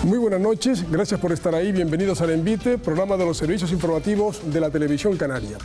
Muy buenas noches, gracias por estar ahí, bienvenidos al Envite, programa de los servicios informativos de la televisión canaria.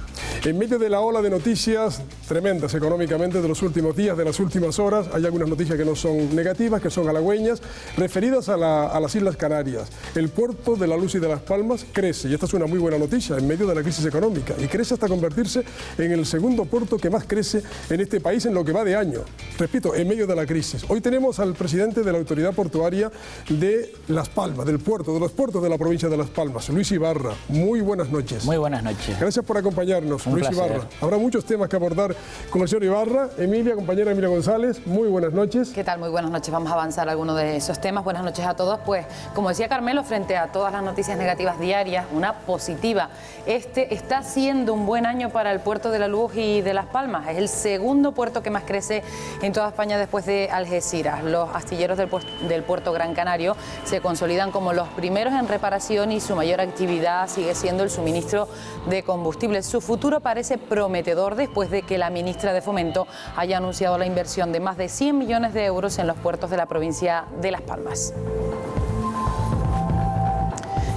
En medio de la ola de noticias tremendas económicamente de los últimos días, de las últimas horas, hay algunas noticias que no son negativas, que son halagüeñas, referidas a las Islas Canarias. El puerto de La Luz y de Las Palmas crece, y esta es una muy buena noticia, en medio de la crisis económica, y crece hasta convertirse en el segundo puerto que más crece en este país en lo que va de año. Repito, en medio de la crisis. Hoy tenemos al presidente de la Autoridad Portuaria de Las Palmas, del puerto, de los puertos de la provincia de Las Palmas, Luis Ibarra. Muy buenas noches. Muy buenas noches. Gracias por acompañarnos, Un Luis placer. Ibarra. Habrá muchos temas que abordar con el señor Ibarra. Emilia, compañera Emilia González, muy buenas noches. ¿Qué tal? Muy buenas noches. Vamos a avanzar algunos de esos temas. Buenas noches a todos. Pues, como decía Carmelo, frente a todas las noticias negativas diarias, una positiva. Este está siendo un buen año para el puerto de La Luz y de Las Palmas. Es el segundo puerto que más crece en toda España después de Algeciras. Los astilleros del puerto Gran Canario se consolidan como los primeros en reparación y su mayor actividad sigue siendo el suministro de combustible. Su futuro parece prometedor después de que la ministra de Fomento haya anunciado la inversión de más de 100 millones de euros en los puertos de la provincia de Las Palmas.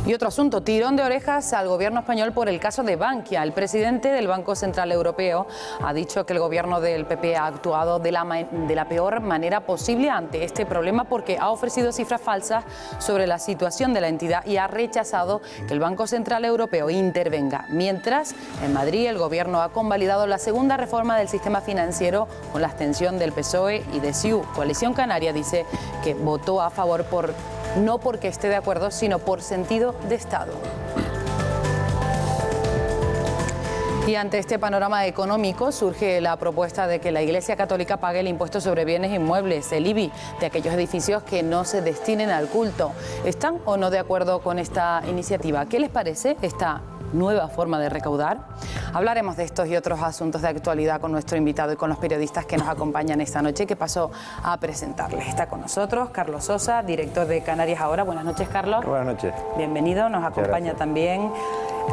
Y otro asunto, tirón de orejas al gobierno español por el caso de Bankia. El presidente del Banco Central Europeo ha dicho que el gobierno del PP ha actuado de la peor manera posible ante este problema porque ha ofrecido cifras falsas sobre la situación de la entidad y ha rechazado que el Banco Central Europeo intervenga. Mientras, en Madrid el gobierno ha convalidado la segunda reforma del sistema financiero con la abstención del PSOE y de CiU. Coalición Canaria dice que votó a favor no porque esté de acuerdo, sino por sentido de Estado. Y ante este panorama económico surge la propuesta de que la Iglesia Católica pague el impuesto sobre bienes inmuebles, el IBI, de aquellos edificios que no se destinen al culto. ¿Están o no de acuerdo con esta iniciativa? ¿Qué les parece esta nueva forma de recaudar? Hablaremos de estos y otros asuntos de actualidad con nuestro invitado y con los periodistas que nos acompañan esta noche, que paso a presentarles. Está con nosotros Carlos Sosa, director de Canarias Ahora. Buenas noches, Carlos. Buenas noches. Bienvenido. Nos acompaña también...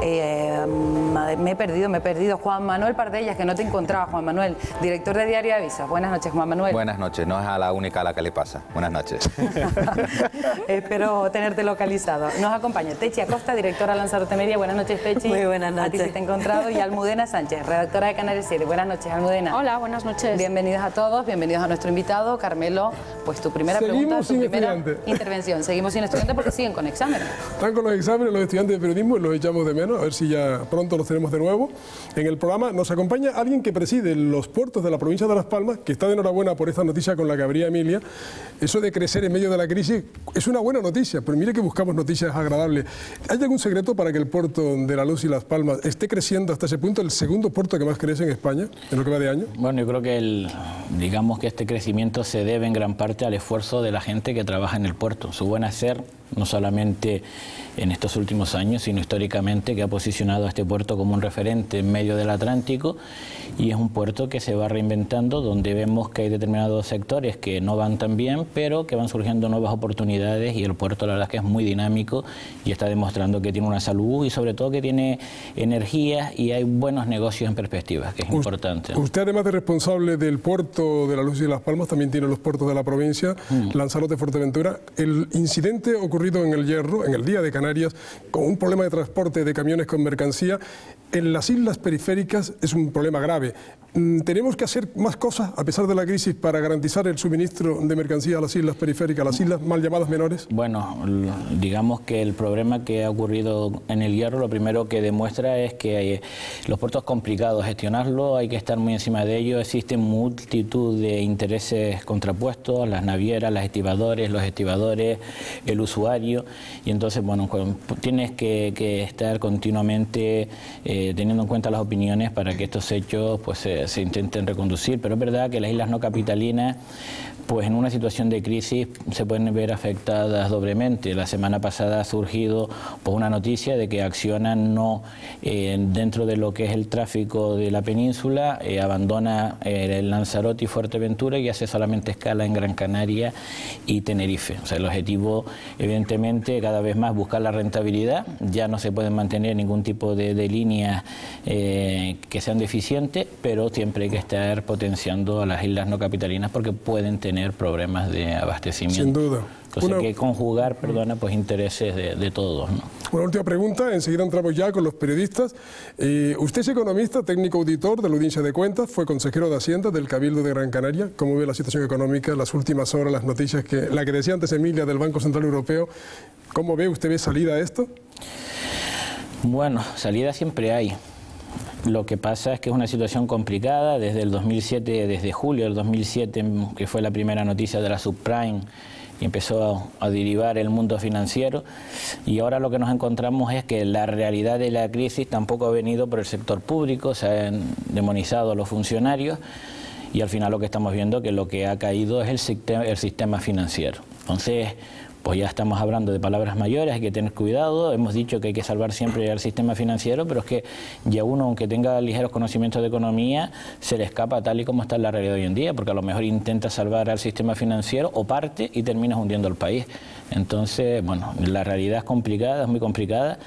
me he perdido. Juan Manuel Pardellas, que no te encontraba, Juan Manuel, director de Diario Avisos. Buenas noches, Juan Manuel. Buenas noches, no es a la única a la que le pasa. Buenas noches. Espero tenerte localizado. Nos acompaña Techi Acosta, directora de Lanzarote Media. Buenas noches, Techi. Muy buenas noches. A ti sí te he encontrado. Y Almudena Sánchez, redactora de Canarias 7. Buenas noches, Almudena. Hola, buenas noches. Bienvenidos a todos, bienvenidos a nuestro invitado. Carmelo, pues tu primera pregunta, tu primera intervención. Seguimos sin estudiantes porque siguen con exámenes. Están con los exámenes los estudiantes de periodismo y los echamos de menos, a ver si ya pronto los tenemos de nuevo. En el programa nos acompaña alguien que preside los puertos de la provincia de Las Palmas, que está de enhorabuena por esta noticia con la que abría Emilia. Eso de crecer en medio de la crisis es una buena noticia, pero mire que buscamos noticias agradables. ¿Hay algún secreto para que el puerto de La Luz y Las Palmas esté creciendo hasta ese punto, el segundo puerto que más crece en España, en lo que va de año? Bueno, yo creo que digamos que este crecimiento se debe en gran parte al esfuerzo de la gente que trabaja en el puerto, su buen hacer, no solamente en estos últimos años, sino históricamente, que ha posicionado a este puerto como un referente en medio del Atlántico, y es un puerto que se va reinventando, donde vemos que hay determinados sectores que no van tan bien, pero que van surgiendo nuevas oportunidades, y el puerto la verdad es que es muy dinámico y está demostrando que tiene una salud y sobre todo que tiene energía y hay buenos negocios en perspectiva, que es importante. Usted, además de responsable del puerto de La Luz y Las Palmas, también tiene los puertos de la provincia, Lanzarote, Fuerteventura. El incidente ocurrido en el Hierro, en el día de Canarias, con un problema de transporte de camiones con mercancía, en las islas periféricas es un problema grave. ¿Tenemos que hacer más cosas, a pesar de la crisis, para garantizar el suministro de mercancía a las islas periféricas, a las islas mal llamadas menores? Bueno, digamos que el problema que ha ocurrido en el Hierro, lo primero que demuestra es que hay los puertos complicados gestionarlo, hay que estar muy encima de ello, existen multitud de intereses contrapuestos, las navieras, los estibadores, el usuario, y entonces, bueno, tienes que estar continuamente teniendo en cuenta las opiniones para que estos hechos pues se intenten reconducir, pero es verdad que las islas no capitalinas, pues en una situación de crisis se pueden ver afectadas doblemente. La semana pasada ha surgido pues una noticia de que Acciona no, dentro de lo que es el tráfico de la península, abandona el Lanzarote y Fuerteventura y hace solamente escala en Gran Canaria y Tenerife. O sea, el objetivo, evidentemente, cada vez más buscar la rentabilidad. Ya no se pueden mantener ningún tipo de líneas que sean deficientes, pero siempre hay que estar potenciando a las islas no capitalinas porque pueden tener problemas de abastecimiento. Sin duda. Entonces hay que conjugar, pues intereses de todos, ¿no? Una última pregunta, enseguida entramos ya con los periodistas. Usted es economista, técnico auditor de la Audiencia de Cuentas, fue consejero de Hacienda del Cabildo de Gran Canaria. ¿Cómo ve la situación económica, las últimas horas, las noticias, la que decía antes Emilia del Banco Central Europeo? ¿Cómo ve? ¿Usted ve salida a esto? Bueno, salida siempre hay. Lo que pasa es que es una situación complicada desde el 2007, desde julio del 2007, que fue la primera noticia de la subprime, y empezó a derivar el mundo financiero, y ahora lo que nos encontramos es que la realidad de la crisis tampoco ha venido por el sector público, se han demonizado a los funcionarios, y al final lo que estamos viendo es que lo que ha caído es el sistema financiero. Entonces, pues ya estamos hablando de palabras mayores, hay que tener cuidado, hemos dicho que hay que salvar siempre el sistema financiero, pero es que ya uno, aunque tenga ligeros conocimientos de economía, se le escapa tal y como está la realidad hoy en día, porque a lo mejor intenta salvar al sistema financiero o parte y terminas hundiendo el país. Entonces, bueno, la realidad es complicada, es muy complicada.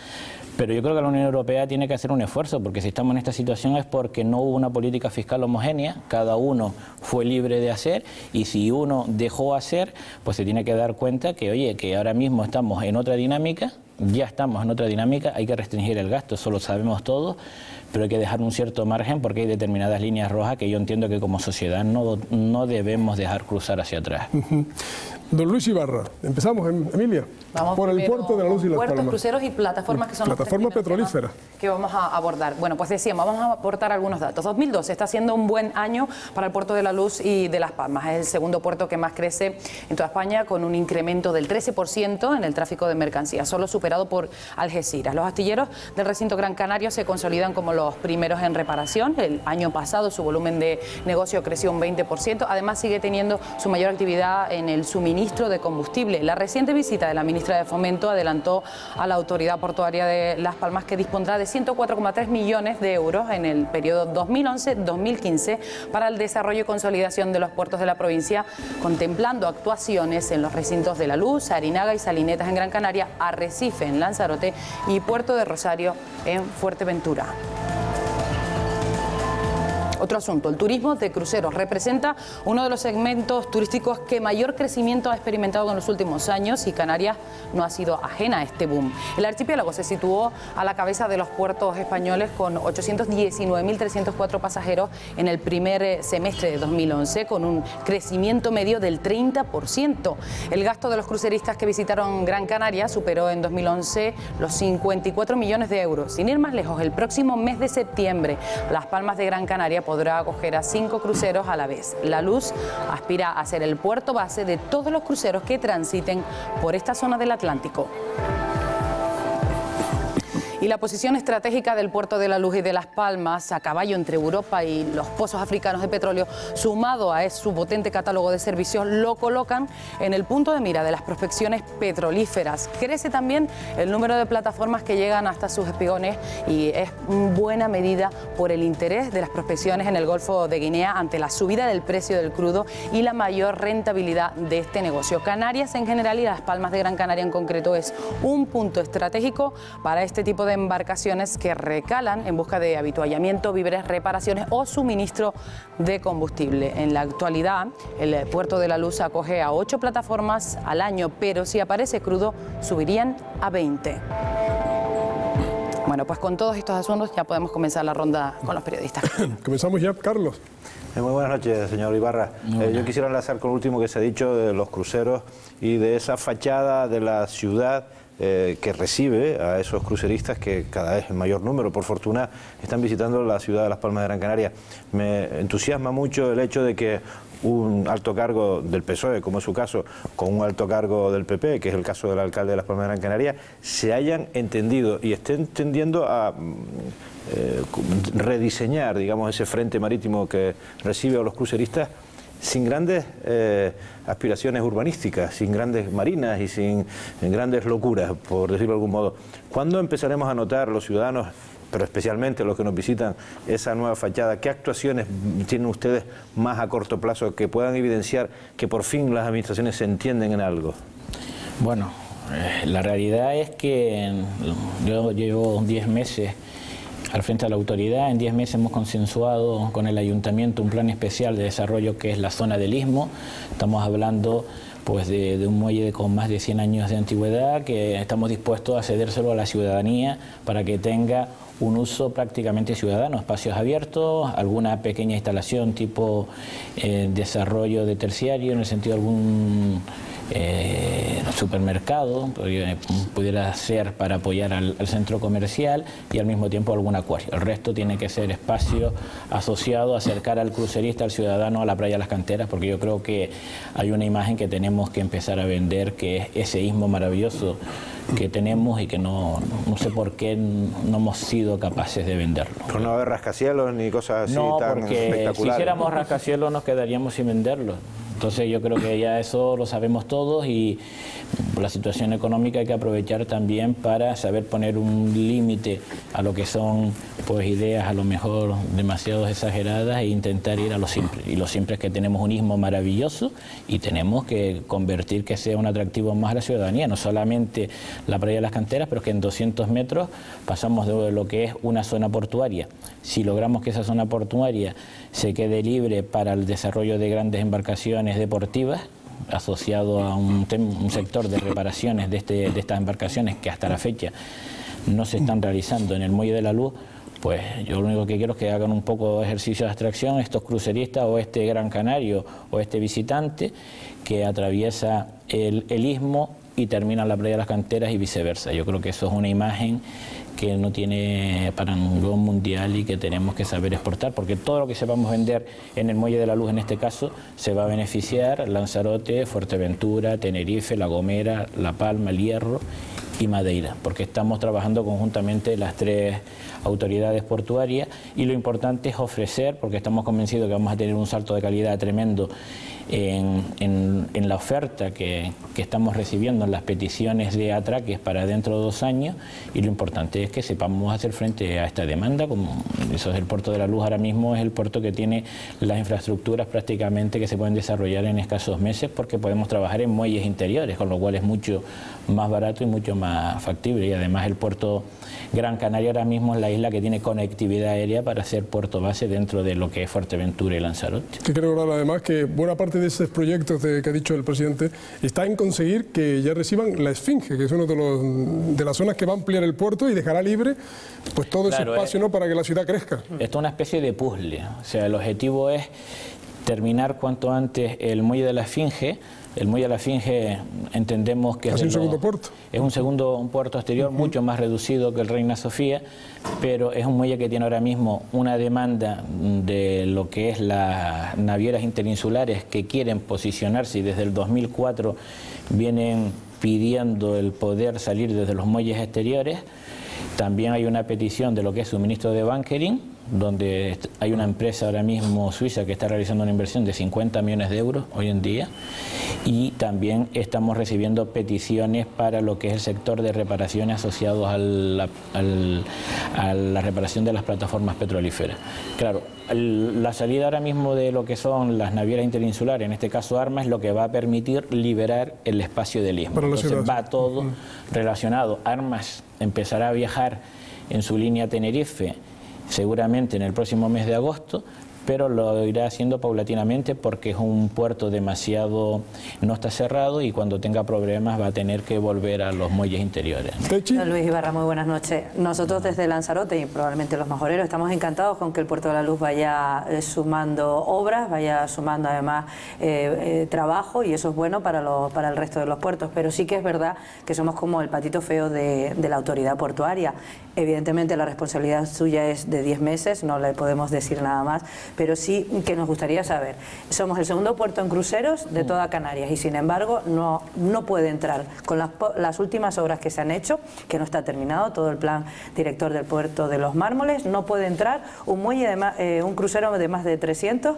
Pero yo creo que la Unión Europea tiene que hacer un esfuerzo, porque si estamos en esta situación es porque no hubo una política fiscal homogénea, cada uno fue libre de hacer, y si uno dejó hacer, pues se tiene que dar cuenta que, oye, que ahora mismo estamos en otra dinámica, ya estamos en otra dinámica, hay que restringir el gasto, eso lo sabemos todos, pero hay que dejar un cierto margen porque hay determinadas líneas rojas que yo entiendo que como sociedad no debemos dejar cruzar hacia atrás. Don Luis Ibarra, empezamos, Emilia, vamos por el puerto de la Luz y Las Puertos, Palmas. cruceros y plataformas, que son plataformas petrolíferas que vamos a abordar. Bueno, pues decíamos, vamos a aportar algunos datos. 2012 está siendo un buen año para el puerto de la Luz y de Las Palmas. Es el segundo puerto que más crece en toda España, con un incremento del 13% en el tráfico de mercancías, solo superado por Algeciras. Los astilleros del recinto Gran Canario se consolidan como los primeros en reparación. El año pasado su volumen de negocio creció un 20%. Además sigue teniendo su mayor actividad en el suministro de combustible. La reciente visita de la ministra de Fomento adelantó a la autoridad portuaria de Las Palmas que dispondrá de 104,3 millones de euros en el periodo 2011-2015 para el desarrollo y consolidación de los puertos de la provincia, contemplando actuaciones en los recintos de La Luz, Arinaga y Salinetas en Gran Canaria, Arrecife en Lanzarote y Puerto de Rosario en Fuerteventura. Otro asunto, el turismo de cruceros representa uno de los segmentos turísticos que mayor crecimiento ha experimentado en los últimos años, y Canarias no ha sido ajena a este boom. El archipiélago se situó a la cabeza de los puertos españoles con 819.304 pasajeros en el primer semestre de 2011, con un crecimiento medio del 30%. El gasto de los cruceristas que visitaron Gran Canaria superó en 2011 los 54 millones de euros. Sin ir más lejos, el próximo mes de septiembre, Las Palmas de Gran Canaria podrá acoger a 5 cruceros a la vez. La Luz aspira a ser el puerto base de todos los cruceros que transiten por esta zona del Atlántico. Y la posición estratégica del puerto de La Luz y de Las Palmas, a caballo entre Europa y los pozos africanos de petróleo, sumado a su potente catálogo de servicios, lo colocan en el punto de mira de las prospecciones petrolíferas. Crece también el número de plataformas que llegan hasta sus espigones, y es buena medida por el interés de las prospecciones en el Golfo de Guinea ante la subida del precio del crudo y la mayor rentabilidad de este negocio. Canarias en general y Las Palmas de Gran Canaria en concreto es un punto estratégico para este tipo de embarcaciones que recalan en busca de habituallamiento, víveres, reparaciones o suministro de combustible. En la actualidad, el puerto de La Luz acoge a 8 plataformas al año, pero si aparece crudo, subirían a 20. Bueno, pues con todos estos asuntos ya podemos comenzar la ronda con los periodistas. Comenzamos ya, Carlos. Muy buenas noches, señor Ibarra. Yo quisiera enlazar con lo último que se ha dicho de los cruceros y de esa fachada de la ciudad que recibe a esos cruceristas que cada vez en mayor número, por fortuna, están visitando la ciudad de Las Palmas de Gran Canaria. Me entusiasma mucho el hecho de que un alto cargo del PSOE, como es su caso, con un alto cargo del PP, que es el caso del alcalde de Las Palmas de Gran Canaria, se hayan entendido y estén tendiendo a rediseñar, digamos, ese frente marítimo que recibe a los cruceristas sin grandes aspiraciones urbanísticas, sin grandes marinas y sin grandes locuras, por decirlo de algún modo. ¿Cuándo empezaremos a notar los ciudadanos, pero especialmente los que nos visitan, esa nueva fachada? ¿Qué actuaciones tienen ustedes más a corto plazo que puedan evidenciar que por fin las administraciones se entienden en algo? Bueno, la realidad es que yo llevo 10 meses al frente de la autoridad. En 10 meses hemos consensuado con el ayuntamiento un plan especial de desarrollo que es la zona del Istmo. Estamos hablando pues de un muelle con más de 100 años de antigüedad, que estamos dispuestos a cedérselo a la ciudadanía para que tenga un uso prácticamente ciudadano, espacios abiertos, alguna pequeña instalación tipo desarrollo de terciario, en el sentido de algún supermercado, pudiera ser para apoyar al centro comercial, y al mismo tiempo algún acuario. El resto tiene que ser espacio asociado, acercar al crucerista, al ciudadano, a la playa de las Canteras, porque yo creo que hay una imagen que tenemos que empezar a vender, que es ese istmo maravilloso que tenemos y que no sé por qué no hemos sido capaces de venderlo. Pero no haber rascacielos ni cosas así tan porque espectaculares. Si hiciéramos rascacielos nos quedaríamos sin venderlo. Entonces yo creo que ya eso lo sabemos todos, y la situación económica hay que aprovechar también para saber poner un límite a lo que son pues ideas a lo mejor demasiado exageradas, e intentar ir a lo simple. Y lo simple es que tenemos un istmo maravilloso y tenemos que convertir que sea un atractivo más a la ciudadanía, no solamente la playa de las Canteras, pero que en 200 metros pasamos de lo que es una zona portuaria. Si logramos que esa zona portuaria se quede libre para el desarrollo de grandes embarcaciones deportivas, asociado a un sector de reparaciones de estas embarcaciones que hasta la fecha no se están realizando en el Muelle de la Luz, pues yo lo único que quiero es que hagan un poco de ejercicio de abstracción estos cruceristas, o este gran canario, o este visitante que atraviesa el istmo y termina en la playa de las Canteras, y viceversa. Yo creo que eso es una imagen que no tiene parangón mundial y que tenemos que saber exportar, porque todo lo que sepamos vender en el Muelle de la Luz, en este caso, se va a beneficiar Lanzarote, Fuerteventura, Tenerife, La Gomera, La Palma, El Hierro y Madeira, porque estamos trabajando conjuntamente las tres autoridades portuarias, y lo importante es ofrecer, porque estamos convencidos que vamos a tener un salto de calidad tremendo en la oferta que estamos recibiendo en las peticiones de atraques para dentro de 2 años, y lo importante es que sepamos hacer frente a esta demanda. Como eso es, el puerto de la Luz ahora mismo es el puerto que tiene las infraestructuras prácticamente que se pueden desarrollar en escasos meses, porque podemos trabajar en muelles interiores, con lo cual es mucho más barato y mucho más factible. Y además el puerto Gran Canaria ahora mismo es la isla que tiene conectividad aérea para ser puerto base dentro de lo que es Fuerteventura y Lanzarote. Que creo ahora además que buena parte de esos proyectos que ha dicho el presidente está en conseguir que ya reciban la Esfinge, que es uno de las zonas que va a ampliar el puerto y dejará libre pues todo ese espacio, ¿no?, para que la ciudad crezca. Esto es una especie de puzzle, o sea, el objetivo es terminar cuanto antes el muelle de la Esfinge. El muelle de la Esfinge entendemos que es un segundo puerto. Es un puerto exterior mucho más reducido que el Reina Sofía, pero es un muelle que tiene ahora mismo una demanda de lo que es las navieras interinsulares que quieren posicionarse, y desde el 2004 vienen pidiendo el poder salir desde los muelles exteriores. También hay una petición de lo que es suministro de bunkering, donde hay una empresa ahora mismo suiza que está realizando una inversión de 50 millones de euros hoy en día, y también estamos recibiendo peticiones para lo que es el sector de reparaciones asociados a la reparación de las plataformas petrolíferas. Claro, la salida ahora mismo de lo que son las navieras interinsulares, en este caso Armas, es lo que va a permitir liberar el espacio del istmo. Entonces va todo relacionado. Armas empezará a viajar en su línea Tenerife seguramente en el próximo mes de agosto, pero lo irá haciendo paulatinamente, porque es un puerto demasiado, no está cerrado, y cuando tenga problemas va a tener que volver a los muelles interiores. Luis Ibarra, muy buenas noches. Nosotros desde Lanzarote y probablemente los majoreros estamos encantados con que el Puerto de la Luz vaya sumando obras, vaya sumando además trabajo, y eso es bueno para el resto de los puertos, pero sí que es verdad que somos como el patito feo de la autoridad portuaria. Evidentemente la responsabilidad suya es de 10 meses, no le podemos decir nada más, pero sí que nos gustaría saber. Somos el segundo puerto en cruceros de toda Canarias, y sin embargo no puede entrar con las últimas obras que se han hecho, que no está terminado todo el plan director del puerto de Los Mármoles. No puede entrar un crucero de más de 300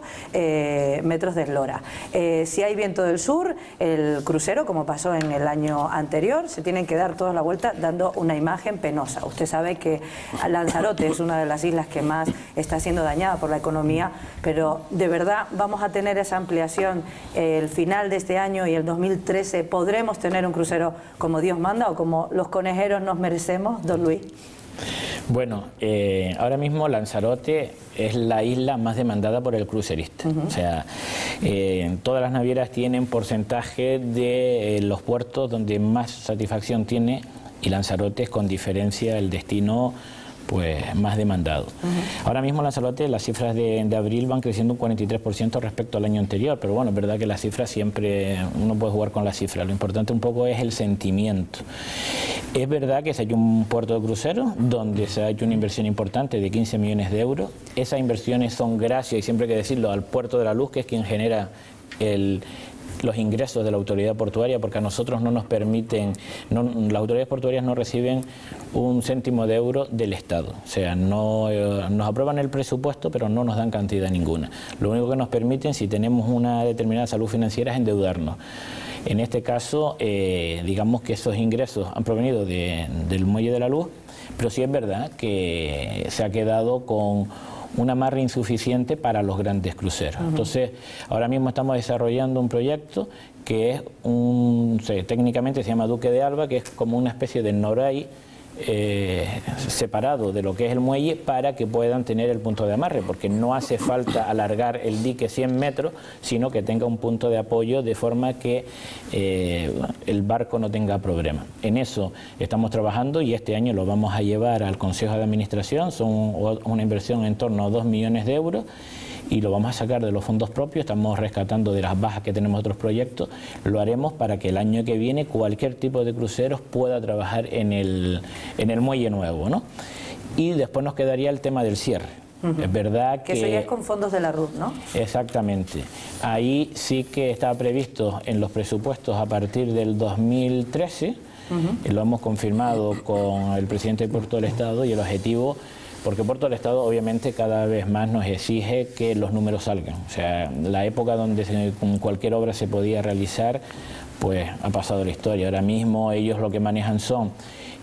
metros de eslora. Si hay viento del sur, el crucero, como pasó en el año anterior, se tienen que dar toda la vuelta dando una imagen penosa. Usted sabe que Lanzarote es una de las islas que más está siendo dañada por la economía, pero de verdad vamos a tener esa ampliación el final de este año, y el 2013 podremos tener un crucero como Dios manda, o como los conejeros nos merecemos, don Luis. Bueno, ahora mismo Lanzarote es la isla más demandada por el crucerista. O sea, todas las navieras tienen porcentaje de los puertos donde más satisfacción tiene, y Lanzarote es con diferencia el destino pues más demandado. Ahora mismo Lanzarote, las cifras de abril van creciendo un 43% respecto al año anterior, pero bueno, es verdad que las cifras siempre, uno puede jugar con las cifras, lo importante un poco es el sentimiento. Es verdad que se ha hecho un puerto de cruceros donde se ha hecho una inversión importante de 15 millones de euros. Esas inversiones son gracias, y siempre hay que decirlo, al Puerto de la Luz, que es quien genera los ingresos de la autoridad portuaria, porque a nosotros no nos permiten, las autoridades portuarias no reciben un céntimo de euro del Estado, o sea, nos aprueban el presupuesto pero no nos dan cantidad ninguna. Lo único que nos permiten, si tenemos una determinada salud financiera, es endeudarnos. En este caso, digamos que esos ingresos han provenido del Muelle de la Luz, pero sí es verdad que se ha quedado con un amarre insuficiente para los grandes cruceros. Entonces, ahora mismo estamos desarrollando un proyecto que es técnicamente se llama Duque de Alba, que es como una especie de Noray separado de lo que es el muelle, para que puedan tener el punto de amarre, porque no hace falta alargar el dique 100 metros, sino que tenga un punto de apoyo de forma que el barco no tenga problema. En eso estamos trabajando y este año lo vamos a llevar al Consejo de Administración. Son una inversión en torno a 2 millones de euros y lo vamos a sacar de los fondos propios. Estamos rescatando de las bajas que tenemos otros proyectos. Lo haremos para que el año que viene cualquier tipo de cruceros pueda trabajar en el muelle nuevo, ¿no? Y después nos quedaría el tema del cierre. Es verdad que... eso ya es con fondos de la RUT, ¿no? Exactamente. Ahí sí que estaba previsto en los presupuestos a partir del 2013, lo hemos confirmado con el presidente de Puerto del Estado, y el objetivo... Porque Puerto del Estado obviamente cada vez más nos exige que los números salgan. O sea, la época donde con cualquier obra se podía realizar, pues ha pasado la historia. Ahora mismo ellos lo que manejan son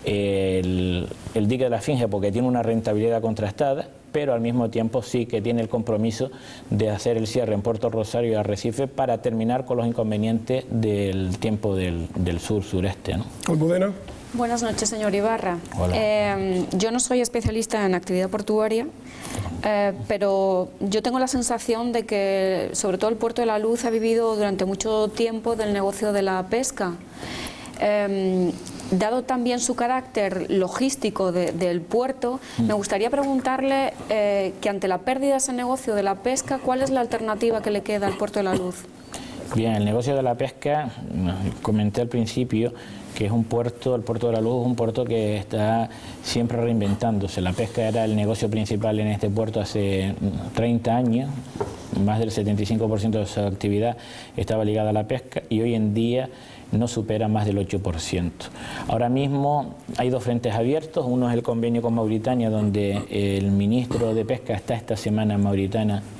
el dique de la Esfinge, porque tiene una rentabilidad contrastada, pero al mismo tiempo sí que tiene el compromiso de hacer el cierre en Puerto Rosario y Arrecife para terminar con los inconvenientes del tiempo del sur-sureste, ¿no? Almudena. Buenas noches, señor Ibarra. Yo no soy especialista en actividad portuaria, pero yo tengo la sensación de que, sobre todo el Puerto de la Luz, ha vivido durante mucho tiempo del negocio de la pesca. Dado también su carácter logístico del puerto, me gustaría preguntarle que ante la pérdida de ese negocio de la pesca, ¿cuál es la alternativa que le queda al Puerto de la Luz? Bien, el negocio de la pesca, comenté al principio que es un puerto, el Puerto de la Luz es un puerto que está siempre reinventándose. La pesca era el negocio principal en este puerto hace 30 años, más del 75% de su actividad estaba ligada a la pesca, y hoy en día no supera más del 8%. Ahora mismo hay dos frentes abiertos. Uno es el convenio con Mauritania, donde el ministro de Pesca está esta semana en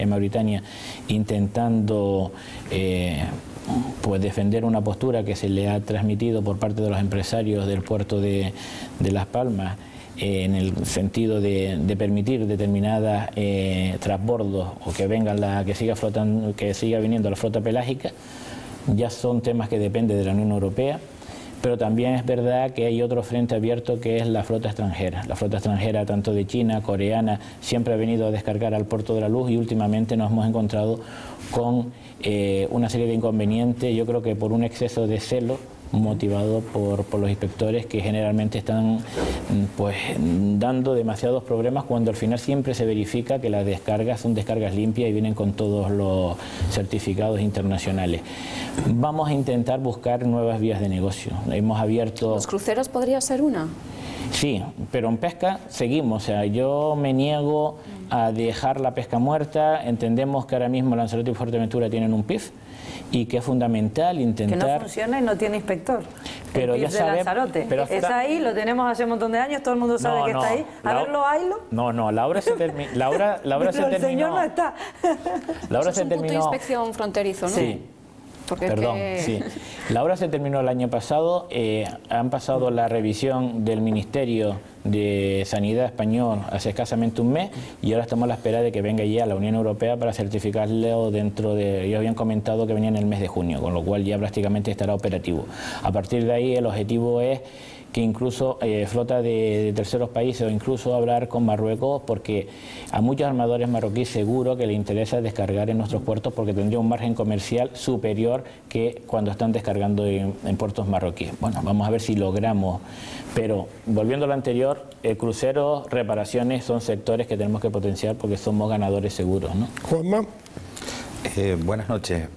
Mauritania intentando pues defender una postura que se le ha transmitido por parte de los empresarios del puerto de Las Palmas, en el sentido de permitir determinadas transbordos, o que vengan que siga viniendo la flota pelágica. Ya son temas que dependen de la Unión Europea, pero también es verdad que hay otro frente abierto, que es la flota extranjera. La flota extranjera, tanto de China, coreana, siempre ha venido a descargar al Puerto de la Luz, y últimamente nos hemos encontrado con una serie de inconvenientes, yo creo que por un exceso de celo motivado por los inspectores, que generalmente están pues dando demasiados problemas, cuando al final siempre se verifica que las descargas son descargas limpias y vienen con todos los certificados internacionales. Vamos a intentar buscar nuevas vías de negocio. Hemos abierto... ¿Los cruceros podría ser una? Sí, pero en pesca seguimos. O sea, yo me niego a dejar la pesca muerta. Entendemos que ahora mismo Lanzarote y Fuerteventura tienen un PIF, y que es fundamental intentar... Que no funciona y no tiene inspector. Pero el PIF ya de Lanzarote. Pero está ahí, lo tenemos hace un montón de años, todo el mundo sabe que está ahí. A verlo, haylo. No, la obra se terminó. La obra se terminó. El señor no está. La obra Eso es un punto de inspección fronterizo, ¿no? Sí. Porque Sí. La obra se terminó el año pasado. Han pasado la revisión del Ministerio de Sanidad español hace escasamente un mes, y ahora estamos a la espera de que venga ya la Unión Europea para certificarlo dentro de... Ellos habían comentado que venía en el mes de junio, con lo cual ya prácticamente estará operativo. A partir de ahí el objetivo es que incluso flota de terceros países o incluso hablar con Marruecos, porque a muchos armadores marroquíes seguro que les interesa descargar en nuestros puertos porque tendría un margen comercial superior que cuando están descargando en puertos marroquíes. Bueno, vamos a ver si logramos, pero volviendo a lo anterior, el crucero, reparaciones son sectores que tenemos que potenciar porque somos ganadores seguros, ¿no? Juanma. Buenas noches.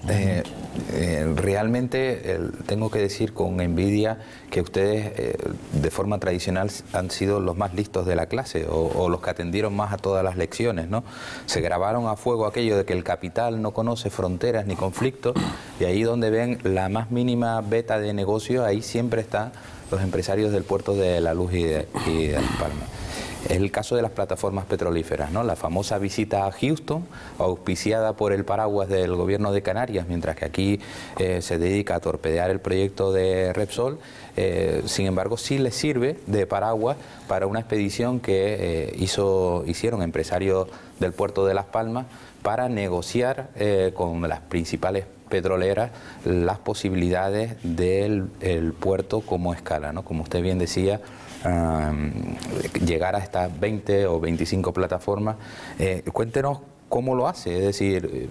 Realmente tengo que decir con envidia que ustedes de forma tradicional han sido los más listos de la clase o los que atendieron más a todas las lecciones, ¿no? Se grabaron a fuego aquello de que el capital no conoce fronteras ni conflictos, y ahí donde ven la más mínima beta de negocio, ahí siempre están los empresarios del puerto de La Luz y de Las Palmas. Es el caso de las plataformas petrolíferas, ¿no? La famosa visita a Houston, auspiciada por el paraguas del gobierno de Canarias, mientras que aquí se dedica a torpedear el proyecto de Repsol. Sin embargo, sí les sirve de paraguas para una expedición que hicieron empresarios del puerto de Las Palmas para negociar con las principales petroleras las posibilidades del puerto como escala, ¿no? Como usted bien decía, llegar a estas 20 o 25 plataformas. Cuéntenos cómo lo hace, es decir,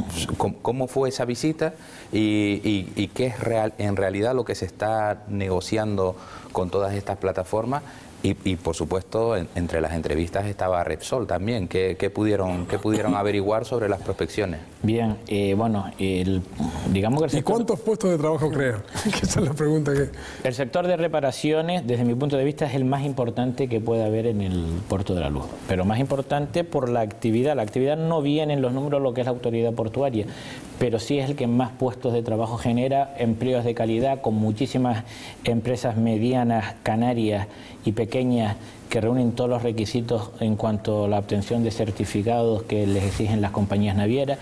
cómo fue esa visita y qué es en realidad lo que se está negociando con todas estas plataformas. Y por supuesto, entre las entrevistas estaba Repsol también. ¿Qué pudieron averiguar sobre las prospecciones? Bien, bueno, digamos que el sector... ¿Y cuántos puestos de trabajo crea? Esa es la pregunta que... El sector de reparaciones, desde mi punto de vista, es el más importante que puede haber en el Puerto de la Luz. Pero más importante por la actividad. La actividad no viene en los números lo que es la autoridad portuaria, pero sí es el que más puestos de trabajo genera, empleos de calidad, con muchísimas empresas medianas, canarias y pequeñas que reúnen todos los requisitos en cuanto a la obtención de certificados que les exigen las compañías navieras,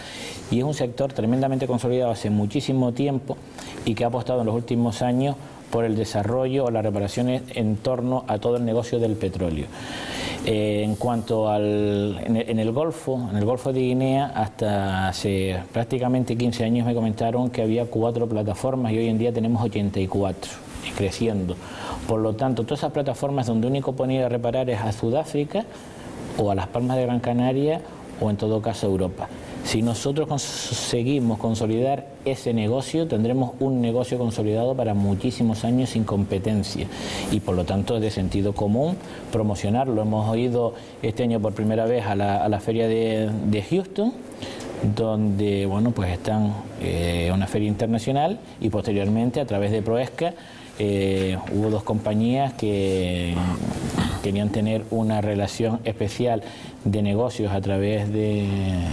y es un sector tremendamente consolidado hace muchísimo tiempo y que ha apostado en los últimos años por el desarrollo o las reparaciones en torno a todo el negocio del petróleo. En cuanto en el Golfo de Guinea, hasta hace prácticamente 15 años me comentaron que había 4 plataformas y hoy en día tenemos 84, y creciendo. Por lo tanto, todas esas plataformas donde único ponía a reparar es a Sudáfrica o a Las Palmas de Gran Canaria o en todo caso a Europa. Si nosotros conseguimos consolidar ese negocio, tendremos un negocio consolidado para muchísimos años sin competencia y por lo tanto es de sentido común promocionarlo. Hemos oído este año por primera vez a la feria de Houston, donde bueno, pues están una feria internacional, y posteriormente a través de Proesca hubo 2 compañías que querían tener una relación especial de negocios a través del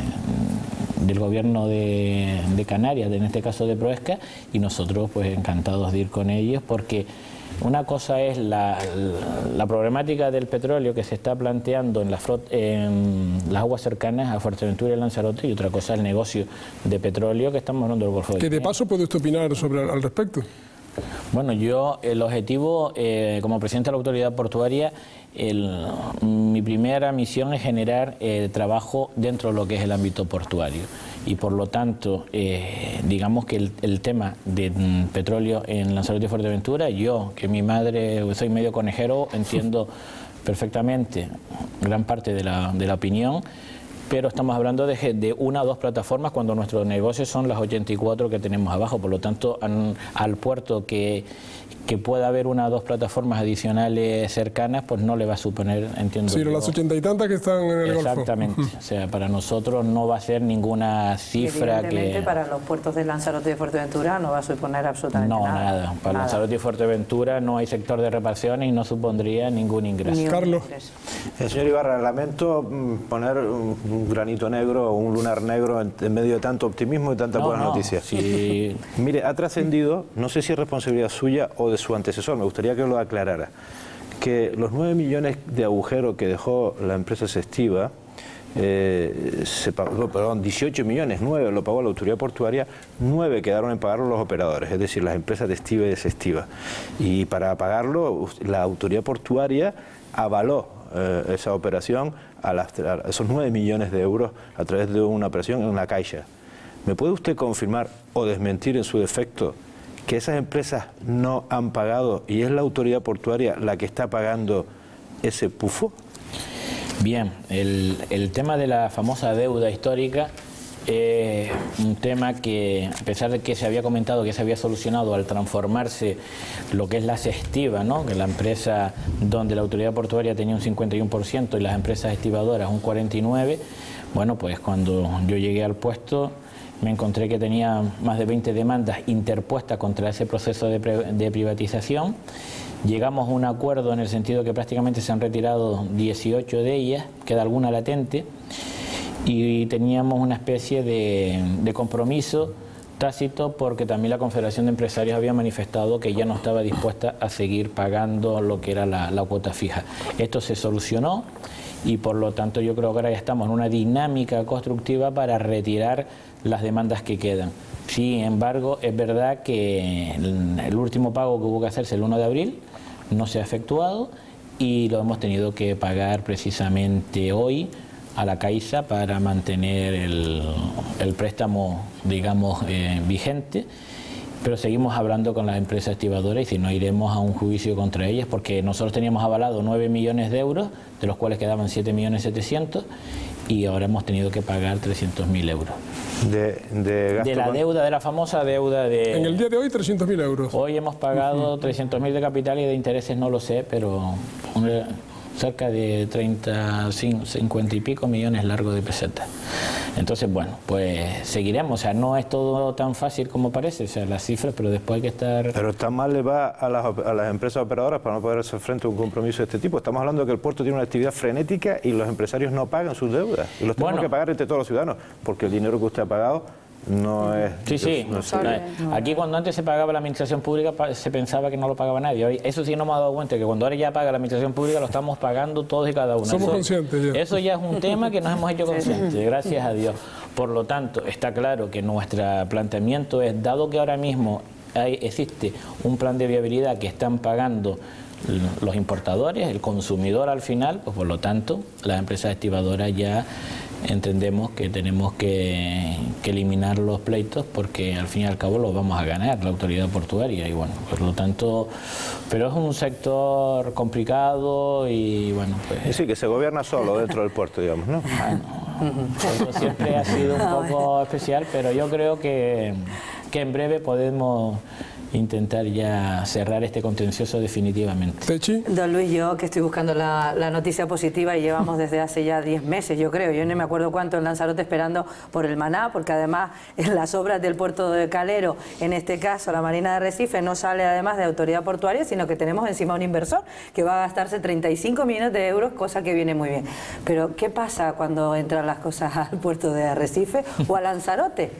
gobierno de Canarias, en este caso de Proesca, y nosotros pues encantados de ir con ellos, porque una cosa es la problemática del petróleo que se está planteando en las aguas cercanas a Fuerteventura y Lanzarote, y otra cosa es el negocio de petróleo que estamos hablando del Golfo de Guinea. ¿Qué de paso puede usted opinar al respecto? Bueno, yo el objetivo como presidente de la autoridad portuaria, mi primera misión es generar trabajo dentro de lo que es el ámbito portuario, y por lo tanto digamos que el tema de petróleo en Lanzarote y Fuerteventura, yo que mi madre soy medio conejero, entiendo perfectamente gran parte de la opinión, pero estamos hablando de 1 o 2 plataformas cuando nuestros negocios son las 84 que tenemos abajo. Por lo tanto, al puerto que pueda haber 1 o 2 plataformas adicionales cercanas, pues no le va a suponer, entiendo. Sí, las 80 y tantas que están en el Golfo. Exactamente. O sea, para nosotros no va a ser ninguna cifra evidentemente, para los puertos de Lanzarote y de Fuerteventura no va a suponer absolutamente nada. Para Lanzarote y Fuerteventura no hay sector de reparaciones y no supondría ningún ingreso. Carlos. Señor Ibarra, lamento poner un granito negro o un lunar negro en medio de tanto optimismo y tantas buenas noticias. Sí. Mire, ha trascendido, no sé si es responsabilidad suya o de su antecesor, me gustaría que lo aclarara, que los 9 millones de agujero que dejó la empresa Sestiva, 18 millones, 9 lo pagó la autoridad portuaria, 9 quedaron en pagarlo los operadores, es decir, las empresas de Estiva y de Sestiva. Y para pagarlo, la autoridad portuaria avaló esa operación a esos 9 millones de euros a través de una operación en la Caixa. ¿Me puede usted confirmar o desmentir en su defecto que esas empresas no han pagado y es la autoridad portuaria la que está pagando ese pufo? Bien, el tema de la famosa deuda histórica es un tema que, a pesar de que se había comentado que se había solucionado al transformarse lo que es la Sestiva, ¿no?, que la empresa donde la autoridad portuaria tenía un 51% y las empresas estivadoras un 49%, bueno, pues cuando yo llegué al puesto me encontré que tenía más de 20 demandas interpuestas contra ese proceso de privatización. Llegamos a un acuerdo en el sentido que prácticamente se han retirado 18 de ellas, queda alguna latente, y teníamos una especie de compromiso tácito porque también la Confederación de Empresarios había manifestado que ya no estaba dispuesta a seguir pagando lo que era la cuota fija. Esto se solucionó y por lo tanto yo creo que ahora ya estamos en una dinámica constructiva para retirar las demandas que quedan. Sin embargo, es verdad que el último pago que hubo que hacerse el 1 de abril no se ha efectuado y lo hemos tenido que pagar precisamente hoy a la Caixa para mantener el préstamo, digamos, vigente, pero seguimos hablando con las empresas estivadoras y si no iremos a un juicio contra ellas porque nosotros teníamos avalado 9 millones de euros, de los cuales quedaban 7.700.000 y ahora hemos tenido que pagar 300.000 euros. De la deuda, de la famosa deuda de... En el día de hoy 300.000 euros. Hoy hemos pagado 300.000 de capital y de intereses no lo sé, pero cerca de 30, 50 y pico millones largos de pesetas. Entonces, bueno, pues seguiremos. O sea, no es todo tan fácil como parece, o sea, las cifras, pero después hay que estar... Pero tan mal le va a las empresas operadoras para no poder hacer frente a un compromiso de este tipo. Estamos hablando de que el puerto tiene una actividad frenética y los empresarios no pagan sus deudas. Y los tenemos que pagar entre todos los ciudadanos, porque el dinero que usted ha pagado no es... Sí. Aquí cuando antes se pagaba la administración pública se pensaba que no lo pagaba nadie. Hoy, eso sí no me ha dado cuenta, que cuando ahora ya paga la administración pública lo estamos pagando todos y cada uno. Somos conscientes ya. Eso ya es un tema que nos hemos hecho conscientes, gracias a Dios. Por lo tanto, está claro que nuestro planteamiento es, dado que ahora mismo existe un plan de viabilidad que están pagando los importadores, el consumidor al final, pues por lo tanto, las empresas estivadoras ya entendemos que tenemos que eliminar los pleitos porque al fin y al cabo los vamos a ganar la autoridad portuaria y bueno, por lo tanto, pero es un sector complicado y bueno, pues... Sí, que se gobierna solo dentro del puerto, digamos, ¿no? Bueno, eso siempre ha sido un poco especial, pero yo creo que en breve podemos intentar ya cerrar este contencioso definitivamente. ¿Techi? Don Luis, yo que estoy buscando la noticia positiva y llevamos desde hace ya 10 meses, yo creo, yo no me acuerdo cuánto en Lanzarote esperando por el maná, porque además en las obras del puerto de Calero, en este caso la Marina de Arrecife, no sale además de autoridad portuaria, sino que tenemos encima un inversor que va a gastarse 35 millones de euros, cosa que viene muy bien. Pero ¿qué pasa cuando entran las cosas al puerto de Arrecife o a Lanzarote?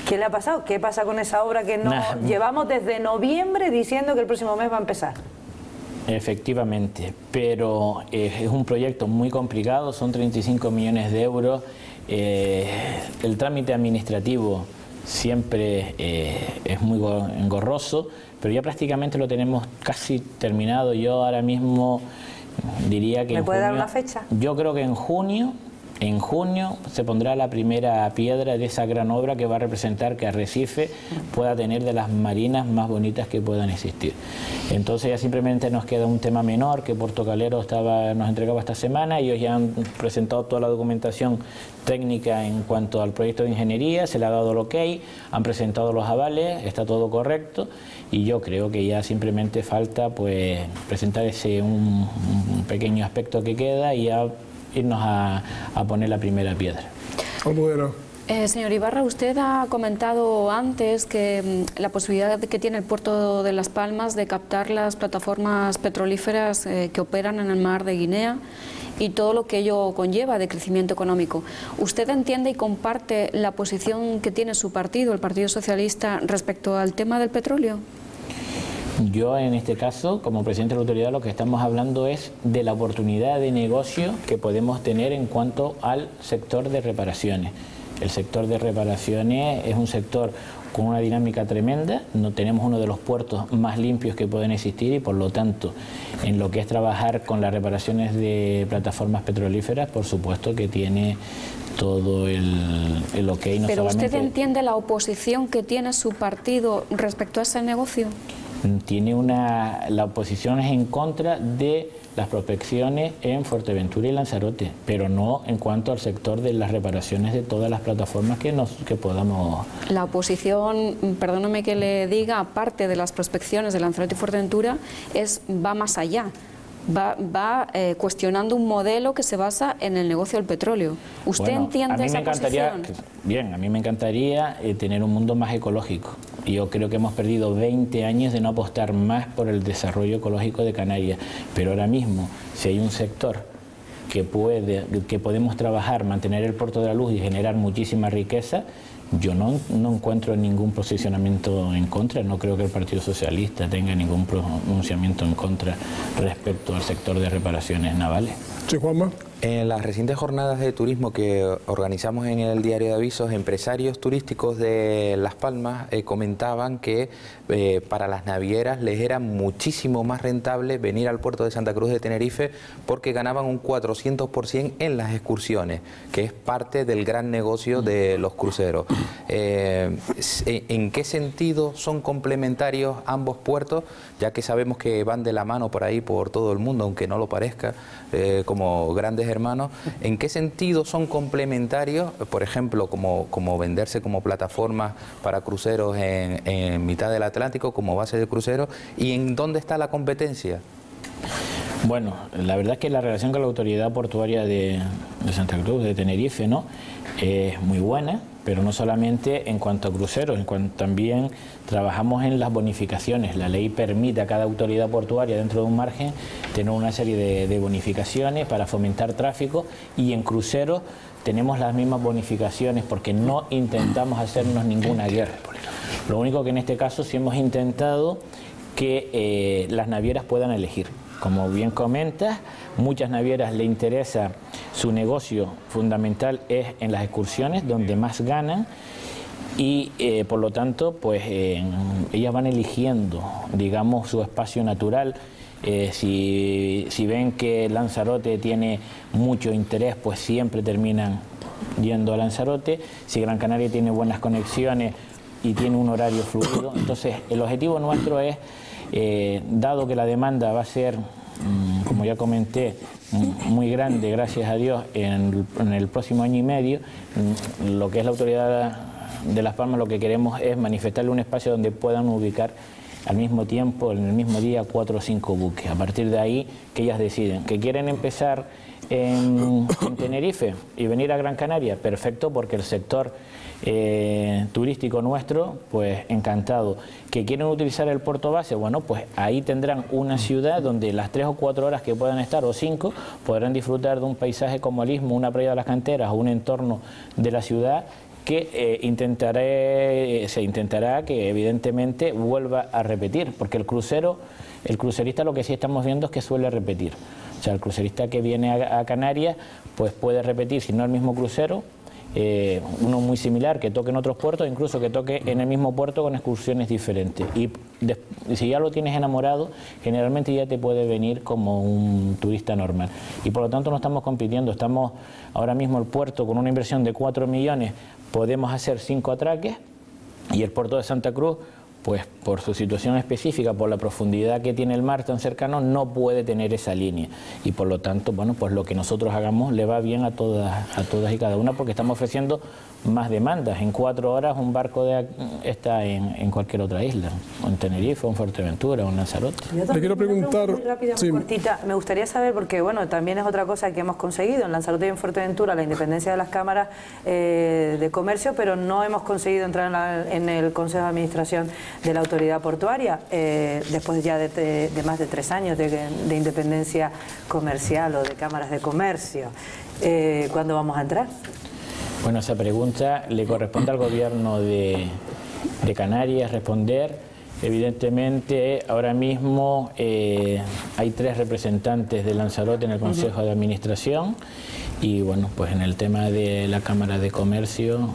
¿Qué le ha pasado? ¿Qué pasa con esa obra que no llevamos desde noviembre diciendo que el próximo mes va a empezar? Efectivamente, pero es un proyecto muy complicado, son 35 millones de euros. El trámite administrativo siempre es muy engorroso, pero ya prácticamente lo tenemos casi terminado. Yo ahora mismo diría que... ¿Me puede dar una fecha? Yo creo que en junio se pondrá la primera piedra de esa gran obra que va a representar que Arrecife pueda tener de las marinas más bonitas que puedan existir. Entonces ya simplemente nos queda un tema menor que Puerto Calero nos entregaba esta semana. Ellos ya han presentado toda la documentación técnica en cuanto al proyecto de ingeniería, se le ha dado el ok, han presentado los avales, está todo correcto y yo creo que ya simplemente falta pues presentar un pequeño aspecto que queda y ya irnos a poner la primera piedra. Señor Ibarra, usted ha comentado antes que la posibilidad que tiene el puerto de Las Palmas de captar las plataformas petrolíferas que operan en el mar de Guinea y todo lo que ello conlleva de crecimiento económico. ¿Usted entiende y comparte la posición que tiene su partido, el Partido Socialista, respecto al tema del petróleo? Yo en este caso, como presidente de la autoridad, lo que estamos hablando es de la oportunidad de negocio que podemos tener en cuanto al sector de reparaciones. El sector de reparaciones es un sector con una dinámica tremenda, no tenemos uno de los puertos más limpios que pueden existir y por lo tanto en lo que es trabajar con las reparaciones de plataformas petrolíferas, por supuesto que tiene todo el ok. No ¿Pero solamente... usted entiende la oposición que tiene su partido respecto a ese negocio? Tiene la oposición es en contra de las prospecciones en Fuerteventura y Lanzarote, pero no en cuanto al sector de las reparaciones de todas las plataformas que podamos... La oposición, perdóname que le diga, aparte de las prospecciones de Lanzarote y Fuerteventura, va más allá. Va cuestionando un modelo que se basa en el negocio del petróleo. ¿Usted entiende esa posición? Bien, a mí me encantaría tener un mundo más ecológico. Yo creo que hemos perdido 20 años de no apostar más por el desarrollo ecológico de Canarias. Pero ahora mismo, si hay un sector que podemos trabajar, mantener el puerto de la Luz y generar muchísima riqueza, yo no encuentro ningún posicionamiento en contra. No creo que el Partido Socialista tenga ningún pronunciamiento en contra respecto al sector de reparaciones navales. Sí, Juanma. En las recientes jornadas de turismo que organizamos en el Diario de Avisos, empresarios turísticos de Las Palmas comentaban que para las navieras les era muchísimo más rentable venir al puerto de Santa Cruz de Tenerife porque ganaban un 400% en las excursiones, que es parte del gran negocio de los cruceros. ¿En qué sentido son complementarios ambos puertos, ya que sabemos que van de la mano por ahí, por todo el mundo, aunque no lo parezca, como grandes hermanos? ¿En qué sentido son complementarios, por ejemplo, como venderse como plataformas para cruceros en mitad del Atlántico, como base de cruceros, y en dónde está la competencia? Bueno, la verdad es que la relación con la autoridad portuaria de Santa Cruz de Tenerife, ¿no?, es muy buena, pero no solamente en cuanto a cruceros, también trabajamos en las bonificaciones. La ley permite a cada autoridad portuaria, dentro de un margen, tener una serie de bonificaciones para fomentar tráfico, y en cruceros tenemos las mismas bonificaciones porque no intentamos hacernos ninguna guerra. Lo único que en este caso sí hemos intentado que las navieras puedan elegir. Como bien comentas, muchas navieras le interesa, su negocio fundamental es en las excursiones, donde más ganan, y por lo tanto, pues ellas van eligiendo, digamos, su espacio natural. Si ven que Lanzarote tiene mucho interés, pues siempre terminan yendo a Lanzarote. Si Gran Canaria tiene buenas conexiones y tiene un horario fluido, entonces el objetivo nuestro es, dado que la demanda va a ser, como ya comenté, muy grande, gracias a Dios, en el próximo año y medio, lo que es la autoridad de Las Palmas, lo que queremos es manifestarle un espacio donde puedan ubicar al mismo tiempo, en el mismo día, 4 o 5 buques. A partir de ahí, que ellas deciden que quieren empezar en Tenerife y venir a Gran Canaria, perfecto, porque el sector turístico nuestro, pues encantado. Que quieren utilizar el puerto base, bueno, pues ahí tendrán una ciudad donde las 3 o 4 horas que puedan estar, o 5, podrán disfrutar de un paisaje como el Istmo, una playa de las Canteras o un entorno de la ciudad que se intentará que evidentemente vuelva a repetir, porque el crucerista lo que sí estamos viendo es que suele repetir. O sea, el crucerista que viene a Canarias pues puede repetir, si no el mismo crucero, uno muy similar que toque en otros puertos, incluso que toque en el mismo puerto con excursiones diferentes. Y si ya lo tienes enamorado, generalmente ya te puede venir como un turista normal. Y por lo tanto no estamos compitiendo, estamos ahora mismo el puerto con una inversión de 4 millones, podemos hacer 5 atraques, y el puerto de Santa Cruz, pues por su situación específica, por la profundidad que tiene el mar tan cercano, no puede tener esa línea. Y por lo tanto, bueno, pues lo que nosotros hagamos le va bien a todas y cada una, porque estamos ofreciendo más demandas. En 4 horas un barco está en cualquier otra isla, o en Tenerife, o en Fuerteventura, o en Lanzarote. Le quiero preguntar... Muy rápida, muy cortita. Me gustaría saber, porque bueno, también es otra cosa que hemos conseguido en Lanzarote y en Fuerteventura, la independencia de las cámaras de comercio, pero no hemos conseguido entrar en el Consejo de Administración de la autoridad portuaria, después ya de más de 3 años de independencia comercial o de cámaras de comercio. ¿Cuándo vamos a entrar? Bueno, esa pregunta le corresponde al gobierno de Canarias responder. Evidentemente, ahora mismo hay 3 representantes de Lanzarote en el Consejo de Administración, y bueno, pues en el tema de la Cámara de Comercio,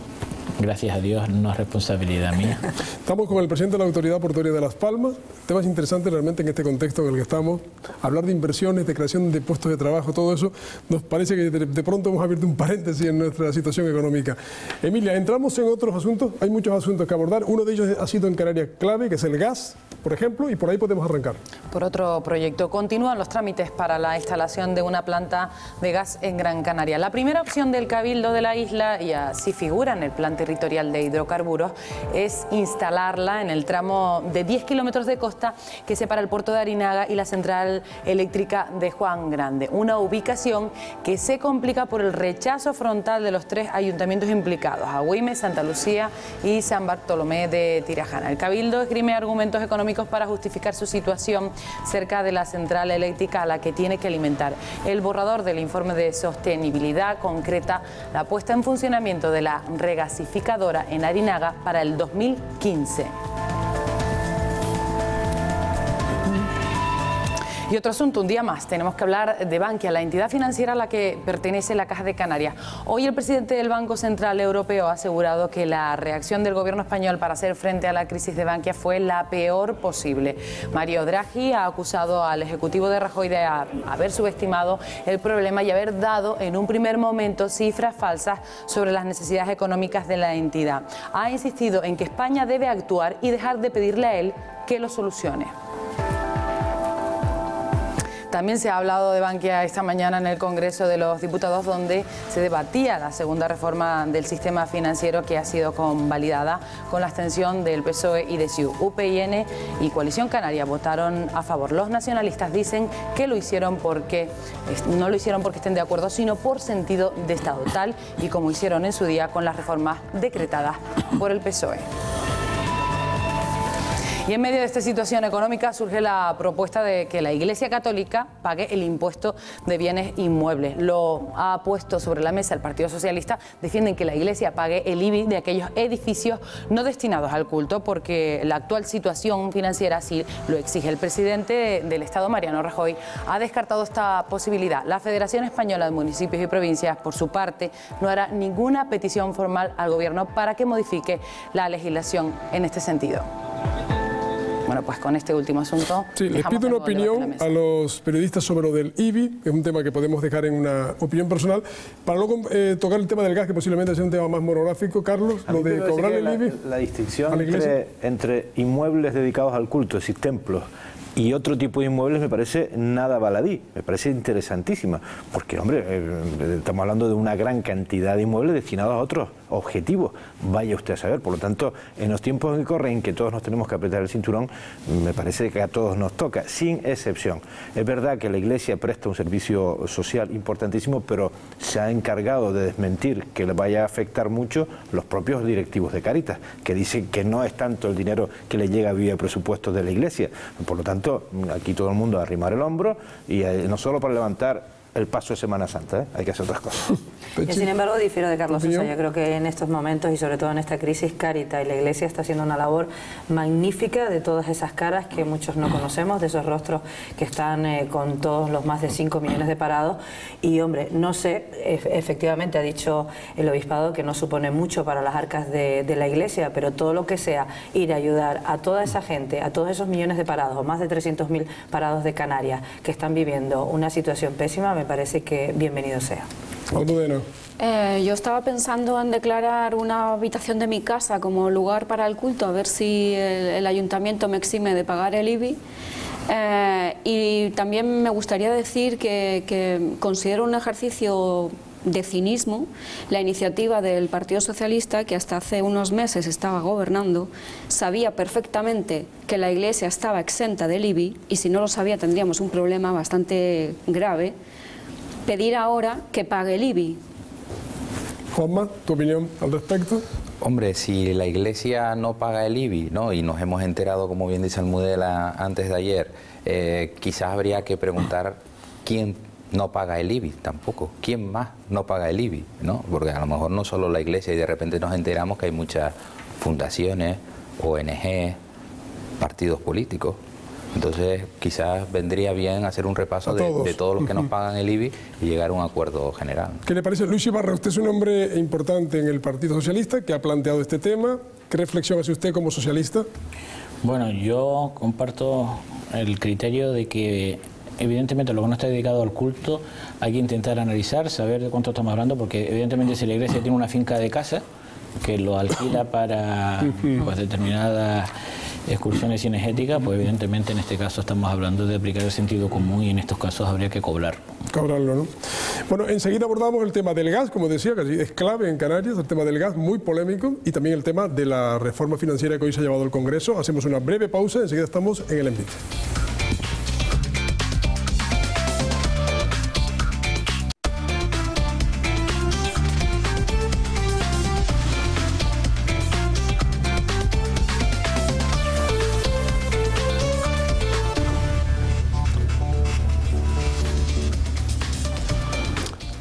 gracias a Dios no es responsabilidad mía. Estamos con el presidente de la Autoridad Portuaria de Las Palmas. Temas interesantes realmente en este contexto en el que estamos. Hablar de inversiones, de creación de puestos de trabajo, todo eso, nos parece que de pronto hemos abierto un paréntesis en nuestra situación económica. Emilia, entramos en otros asuntos. Hay muchos asuntos que abordar. Uno de ellos ha sido en Canarias clave, que es el gas, por ejemplo, y por ahí podemos arrancar. Por otro proyecto, continúan los trámites para la instalación de una planta de gas en Gran Canaria. La primera opción del Cabildo de la isla, y así figura en el Plan Territorial de Hidrocarburos, es instalarla en el tramo de 10 kilómetros de costa que separa el puerto de Arinaga y la central eléctrica de Juan Grande. Una ubicación que se complica por el rechazo frontal de los 3 ayuntamientos implicados, Agüime, Santa Lucía y San Bartolomé de Tirajana. El Cabildo esgrime argumentos económicos para justificar su situación cerca de la central eléctrica a la que tiene que alimentar. El borrador del informe de sostenibilidad concreta la puesta en funcionamiento de la regasificadora en Arinaga para el 2015. Y otro asunto, un día más, tenemos que hablar de Bankia, la entidad financiera a la que pertenece la Caja de Canarias. Hoy el presidente del Banco Central Europeo ha asegurado que la reacción del gobierno español para hacer frente a la crisis de Bankia fue la peor posible. Mario Draghi ha acusado al ejecutivo de Rajoy de haber subestimado el problema y haber dado en un primer momento cifras falsas sobre las necesidades económicas de la entidad. Ha insistido en que España debe actuar y dejar de pedirle a él que lo solucione. También se ha hablado de Bankia esta mañana en el Congreso de los Diputados, donde se debatía la segunda reforma del sistema financiero que ha sido convalidada con la abstención del PSOE y de CiU. UPyN y Coalición Canaria votaron a favor. Los nacionalistas dicen que no lo hicieron porque estén de acuerdo, sino por sentido de Estado, tal y como hicieron en su día con las reformas decretadas por el PSOE. Y en medio de esta situación económica surge la propuesta de que la Iglesia Católica pague el impuesto de bienes inmuebles. Lo ha puesto sobre la mesa el Partido Socialista. Defienden que la Iglesia pague el IBI de aquellos edificios no destinados al culto, porque la actual situación financiera así lo exige. El presidente del Estado, Mariano Rajoy, ha descartado esta posibilidad. La Federación Española de Municipios y Provincias, por su parte, no hará ninguna petición formal al Gobierno para que modifique la legislación en este sentido. Bueno, pues con este último asunto... Sí, les pido una opinión a los periodistas sobre lo del IBI, que es un tema que podemos dejar en una opinión personal, para luego tocar el tema del gas, que posiblemente sea un tema más monográfico. Carlos, lo de cobrar el IBI... La distinción entre inmuebles dedicados al culto, es decir, templos, y otro tipo de inmuebles me parece nada baladí, me parece interesantísima, porque, hombre, estamos hablando de una gran cantidad de inmuebles destinados a otros objetivos, vaya usted a saber. Por lo tanto, en los tiempos que corren, que todos nos tenemos que apretar el cinturón, me parece que a todos nos toca, sin excepción. Es verdad que la Iglesia presta un servicio social importantísimo, pero se ha encargado de desmentir que le vaya a afectar mucho los propios directivos de Cáritas, que dicen que no es tanto el dinero que le llega vía presupuestos de la Iglesia. Por lo tanto, aquí todo el mundo a arrimar el hombro, y no solo para levantar el paso de Semana Santa, hay que hacer otras cosas. Yo, sin embargo, difiero de Carlos Sosa. Yo creo que en estos momentos y sobre todo en esta crisis, Cáritas y la Iglesia está haciendo una labor magnífica de todas esas caras que muchos no conocemos, de esos rostros que están con todos los más de 5 millones de parados. Y, hombre, no sé, efectivamente ha dicho el obispado que no supone mucho para las arcas de la Iglesia, pero todo lo que sea ir a ayudar a toda esa gente, a todos esos millones de parados, o más de 300.000 parados de Canarias que están viviendo una situación pésima, me parece que bienvenido sea. Yo estaba pensando en declarar una habitación de mi casa como lugar para el culto, a ver si el ayuntamiento me exime de pagar el IBI. Y también me gustaría decir que considero un ejercicio de cinismo la iniciativa del Partido Socialista, que hasta hace unos meses estaba gobernando, sabía perfectamente que la Iglesia estaba exenta del IBI, y si no lo sabía tendríamos un problema bastante grave. Pedir ahora que pague el IBI. Juanma, ¿tu opinión al respecto? Hombre, si la Iglesia no paga el IBI, ¿no?, y nos hemos enterado, como bien dice Almudena antes de ayer, quizás habría que preguntar quién no paga el IBI tampoco, quién más no paga el IBI, ¿no? Porque a lo mejor no solo la Iglesia, y de repente nos enteramos que hay muchas fundaciones, ONG, partidos políticos Entonces quizás vendría bien hacer un repaso de todos los que nos pagan el IBI y llegar a un acuerdo general. ¿Qué le parece? Luis Ibarra, usted es un hombre importante en el Partido Socialista que ha planteado este tema. ¿Qué reflexión hace usted como socialista? Bueno, yo comparto el criterio de que evidentemente lo que no está dedicado al culto hay que intentar analizar, saber de cuánto estamos hablando, porque evidentemente si la iglesia tiene una finca de casa que lo alquila para pues, determinadas excursiones cinegéticas, pues evidentemente en este caso estamos hablando de aplicar el sentido común y en estos casos habría que cobrarlo, ¿no? Bueno, enseguida abordamos el tema del gas, como decía, que es clave en Canarias, el tema del gas, muy polémico, y también el tema de la reforma financiera que hoy se ha llevado al Congreso. Hacemos una breve pausa, enseguida estamos en el envite.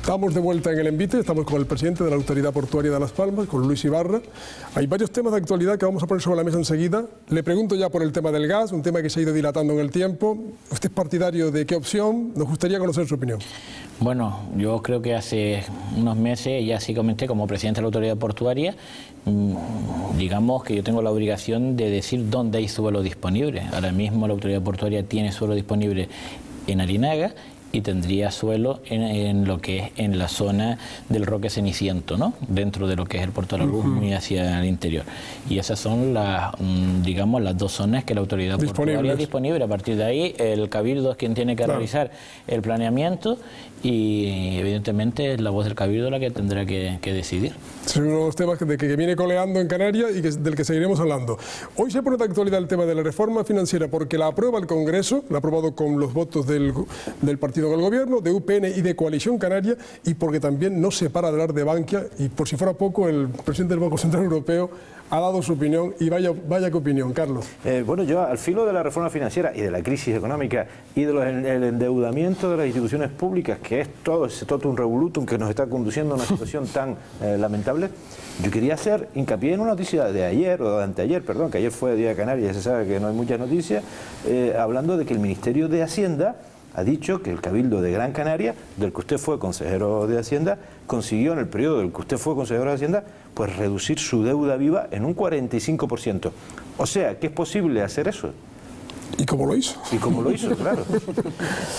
Estamos de vuelta en el envite, estamos con el presidente de la Autoridad Portuaria de Las Palmas, con Luis Ibarra. Hay varios temas de actualidad que vamos a poner sobre la mesa enseguida. Le pregunto ya por el tema del gas, un tema que se ha ido dilatando en el tiempo. ¿Usted es partidario de qué opción? Nos gustaría conocer su opinión. Bueno, yo creo que hace unos meses ya sí comenté como presidente de la Autoridad Portuaria, digamos que yo tengo la obligación de decir dónde hay suelo disponible. Ahora mismo la Autoridad Portuaria tiene suelo disponible en Arinaga y tendría suelo en lo que es en la zona del Roque Ceniciento, ¿no? Dentro de lo que es el Puerto de la Luz, muy hacia el interior. Y esas son las, digamos, las dos zonas que la Autoridad Portuaria es disponible. A partir de ahí, el Cabildo es quien tiene que realizar el planeamiento y, evidentemente, es la voz del Cabildo la que tendrá que decidir. Son uno de los temas que viene coleando en Canarias y del que seguiremos hablando. Hoy se pone de actualidad el tema de la reforma financiera porque la aprueba el Congreso, la ha aprobado con los votos del partido del Gobierno, de UPN y de Coalición Canaria, y porque también no se para de hablar de Bankia, y por si fuera poco, el presidente del Banco Central Europeo ha dado su opinión, y vaya qué opinión, Carlos. Bueno, yo al filo de la reforma financiera y de la crisis económica y del endeudamiento de las instituciones públicas, que es todo ese totum revolutum que nos está conduciendo a una situación tan lamentable, yo quería hacer hincapié en una noticia de ayer, o de anteayer, perdón, que ayer fue Día de Canarias, se sabe que no hay muchas noticias, hablando de que el Ministerio de Hacienda ha dicho que el Cabildo de Gran Canaria, del que usted fue consejero de Hacienda, consiguió en el periodo del que usted fue consejero de Hacienda, pues reducir su deuda viva en un 45%. O sea, que es posible hacer eso. ¿Y cómo lo hizo? ¿Y cómo lo hizo? Claro.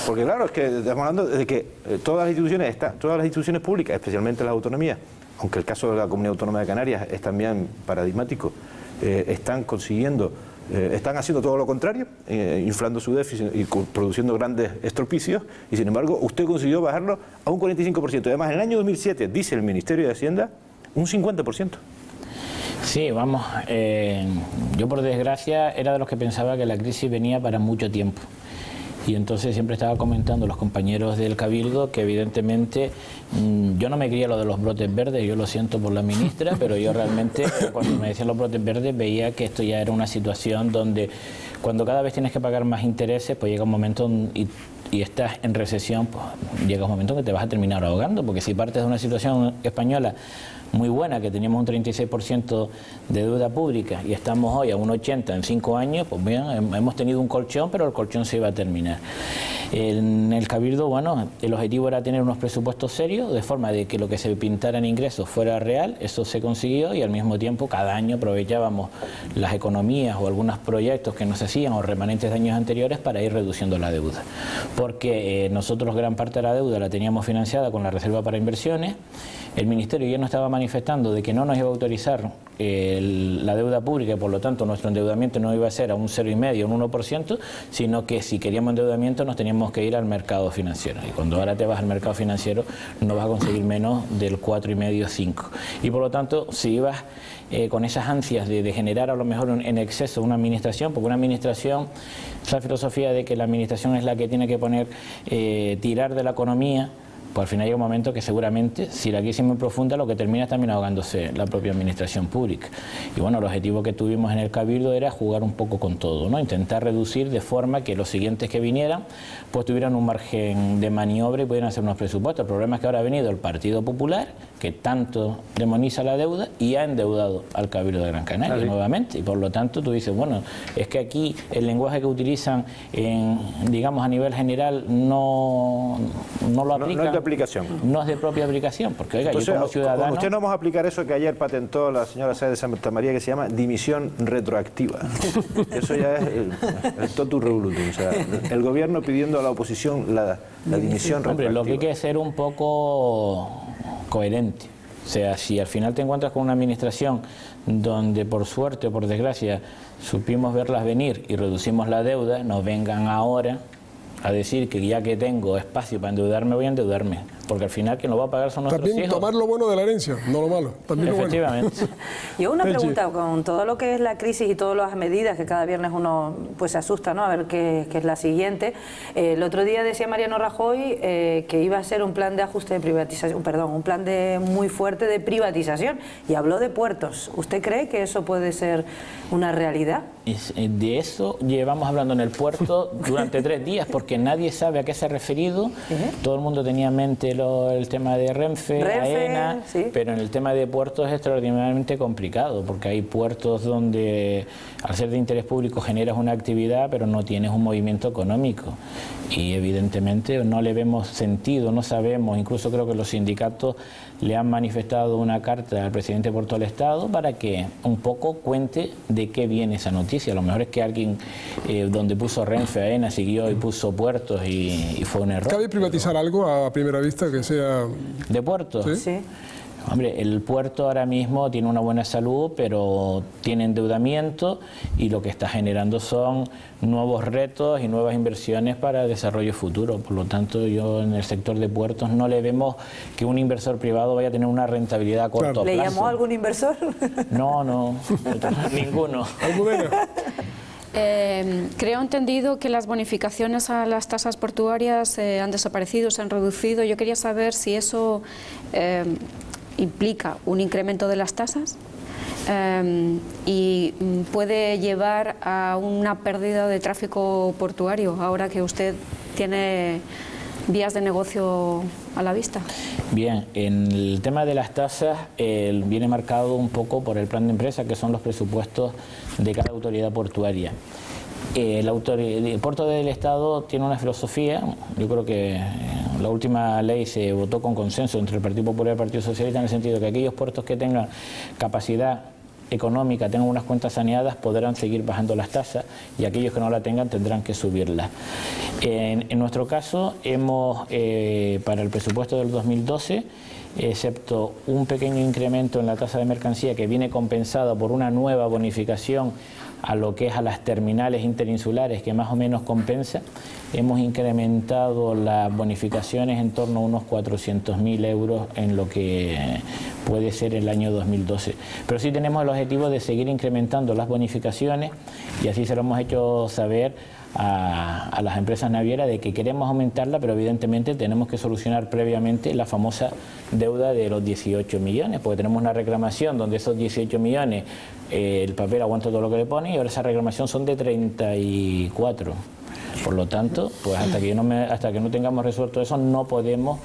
Porque claro, es que estamos hablando de que todas las instituciones públicas, especialmente las autonomías, aunque el caso de la Comunidad Autónoma de Canarias es también paradigmático, están haciendo todo lo contrario, inflando su déficit y produciendo grandes estropicios, y sin embargo usted consiguió bajarlo a un 45%. Además, en el año 2007, dice el Ministerio de Hacienda, un 50%. Sí, vamos, yo por desgracia era de los que pensaba que la crisis venía para mucho tiempo. Y entonces siempre estaba comentando a los compañeros del Cabildo que evidentemente yo no me creía lo de los brotes verdes, yo lo siento por la ministra, pero yo realmente cuando me decían los brotes verdes veía que esto ya era una situación donde cuando cada vez tienes que pagar más intereses, pues llega un momento y estás en recesión, pues llega un momento que te vas a terminar ahogando, porque si partes de una situación española muy buena, que teníamos un 36% de deuda pública y estamos hoy a un 80% en 5 años, pues bien, hemos tenido un colchón, pero el colchón se iba a terminar. En el Cabildo, bueno, el objetivo era tener unos presupuestos serios, de forma de que lo que se pintara en ingresos fuera real, eso se consiguió, y al mismo tiempo cada año aprovechábamos las economías o algunos proyectos que nos hacían o remanentes de años anteriores para ir reduciendo la deuda. Porque nosotros gran parte de la deuda la teníamos financiada con la reserva para inversiones. El Ministerio ya nos estaba manifestando de que no nos iba a autorizar la deuda pública y por lo tanto nuestro endeudamiento no iba a ser a un 0,5, un 1%, sino que si queríamos endeudamiento nos teníamos que ir al mercado financiero. Y cuando ahora te vas al mercado financiero no vas a conseguir menos del 4,5, 5. Y por lo tanto, si ibas con esas ansias de generar a lo mejor en exceso una administración, porque una administración, esa filosofía de que la administración es la que tiene que poner, tirar de la economía, pues al final llega un momento que seguramente, si la crisis es muy profunda, lo que termina es también ahogándose la propia administración pública. Y bueno, el objetivo que tuvimos en el Cabildo era jugar un poco con todo, ¿no? Intentar reducir de forma que los siguientes que vinieran pues tuvieran un margen de maniobra y pudieran hacer unos presupuestos. El problema es que ahora ha venido el Partido Popular, que tanto demoniza la deuda y ha endeudado al Cabildo de Gran Canaria nuevamente. Y por lo tanto tú dices, bueno, es que aquí el lenguaje que utilizan, digamos a nivel general, no lo aplican. No es de aplicación. No es de propia aplicación, porque oiga, entonces, yo como ciudadano... usted no vamos a aplicar eso que ayer patentó la señora Sáez de Santa María, que se llama dimisión retroactiva. Eso ya es el totum revolutum. O sea, el gobierno pidiendo a la oposición la dimisión retroactiva. Hombre, lo que hay que es ser un poco coherente. O sea, si al final te encuentras con una administración donde por suerte o por desgracia supimos verlas venir y reducimos la deuda, nos vengan ahora a decir que ya que tengo espacio para endeudarme, voy a endeudarme. Porque al final quien lo va a pagar son nuestros también hijos. tomar lo bueno de la herencia, no lo malo. También efectivamente. Lo bueno. Y una pregunta, con todo lo que es la crisis y todas las medidas que cada viernes uno pues se asusta, ¿no? A ver qué es la siguiente. El otro día decía Mariano Rajoy que iba a ser un plan de ajuste de privatización, perdón, un plan muy fuerte de privatización, y habló de puertos. ¿Usted cree que eso puede ser una realidad? De eso llevamos hablando en el puerto durante 3 días, porque nadie sabe a qué se ha referido. Todo el mundo tenía en mente el tema de Renfe, AENA, sí. Pero en el tema de puertos es extraordinariamente complicado, porque hay puertos donde al ser de interés público generas una actividad, pero no tienes un movimiento económico. Y evidentemente no le vemos sentido, no sabemos, incluso creo que los sindicatos le han manifestado una carta al presidente de Puerto del Estado para que un poco cuente de qué viene esa noticia. A lo mejor es que alguien donde puso Renfe, AENA, siguió y puso puertos y fue un error. ¿Cabe privatizar algo a primera vista que sea...? ¿De puertos? Sí. Sí. Hombre, el puerto ahora mismo tiene una buena salud, pero tiene endeudamiento y lo que está generando son nuevos retos y nuevas inversiones para desarrollo futuro. Por lo tanto, yo en el sector de puertos no le vemos que un inversor privado vaya a tener una rentabilidad a corto plazo. ¿Le llamó algún inversor? No, ninguno. Creo entendido que las bonificaciones a las tasas portuarias han desaparecido, se han reducido. Yo quería saber si eso implica un incremento de las tasas y puede llevar a una pérdida de tráfico portuario ahora que usted tiene vías de negocio a la vista. Bien, en el tema de las tasas viene marcado un poco por el plan de empresa, que son los presupuestos de cada autoridad portuaria. El Puerto del Estado tiene una filosofía, yo creo que la última ley se votó con consenso entre el Partido Popular y el Partido Socialista, en el sentido de que aquellos puertos que tengan capacidad económica, tengan unas cuentas saneadas, podrán seguir bajando las tasas, y aquellos que no la tengan tendrán que subirlas. En nuestro caso, hemos para el presupuesto del 2012, excepto un pequeño incremento en la tasa de mercancía que viene compensado por una nueva bonificación a lo que es a las terminales interinsulares, que más o menos compensa, hemos incrementado las bonificaciones en torno a unos 400.000 euros en lo que puede ser el año 2012. Pero sí tenemos el objetivo de seguir incrementando las bonificaciones, y así se lo hemos hecho saber a las empresas navieras de que queremos aumentarla, pero evidentemente tenemos que solucionar previamente la famosa deuda de los 18 millones, porque tenemos una reclamación donde esos 18 millones, el papel aguanta todo lo que le pone, y ahora esa reclamación son de 34. Por lo tanto, pues hasta que no tengamos resuelto eso, no podemos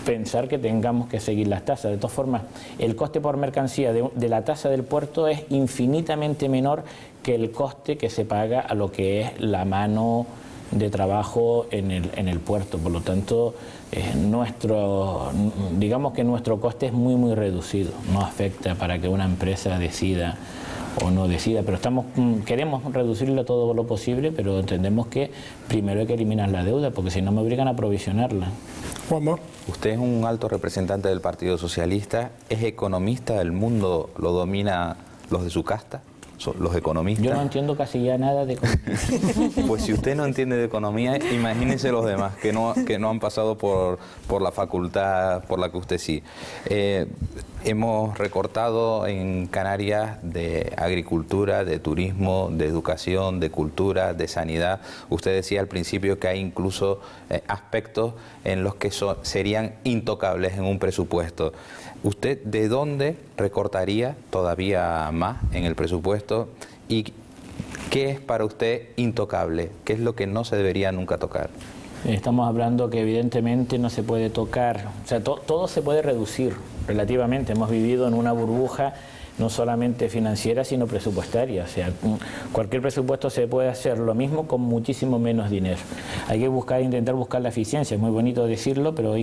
pensar que tengamos que seguir las tasas. De todas formas, el coste por mercancía de la tasa del puerto es infinitamente menor que el coste que se paga a lo que es la mano de trabajo en el puerto. Por lo tanto, digamos que nuestro coste es muy reducido. No afecta para que una empresa decida o no decida, pero queremos reducirlo todo lo posible, pero entendemos que primero hay que eliminar la deuda, porque si no me obligan a provisionarla. Juanma. Usted es un alto representante del Partido Socialista, es economista, el mundo lo domina los de su casta, los economistas. Yo no entiendo casi ya nada de economía. Pues si usted no entiende de economía, imagínese los demás que no han pasado por la facultad por la que usted sí. hemos recortado en Canarias de agricultura, de turismo, de educación, de cultura, de sanidad. Usted decía al principio que hay incluso aspectos en los que serían intocables en un presupuesto. ¿Usted de dónde recortaría todavía más en el presupuesto? ¿Y qué es para usted intocable? ¿Qué es lo que no se debería nunca tocar? Estamos hablando que evidentemente no se puede tocar, o sea, todo se puede reducir relativamente. Hemos vivido en una burbuja no solamente financiera, sino presupuestaria. O sea, cualquier presupuesto se puede hacer lo mismo con muchísimo menos dinero. Hay que intentar buscar la eficiencia. Es muy bonito decirlo, pero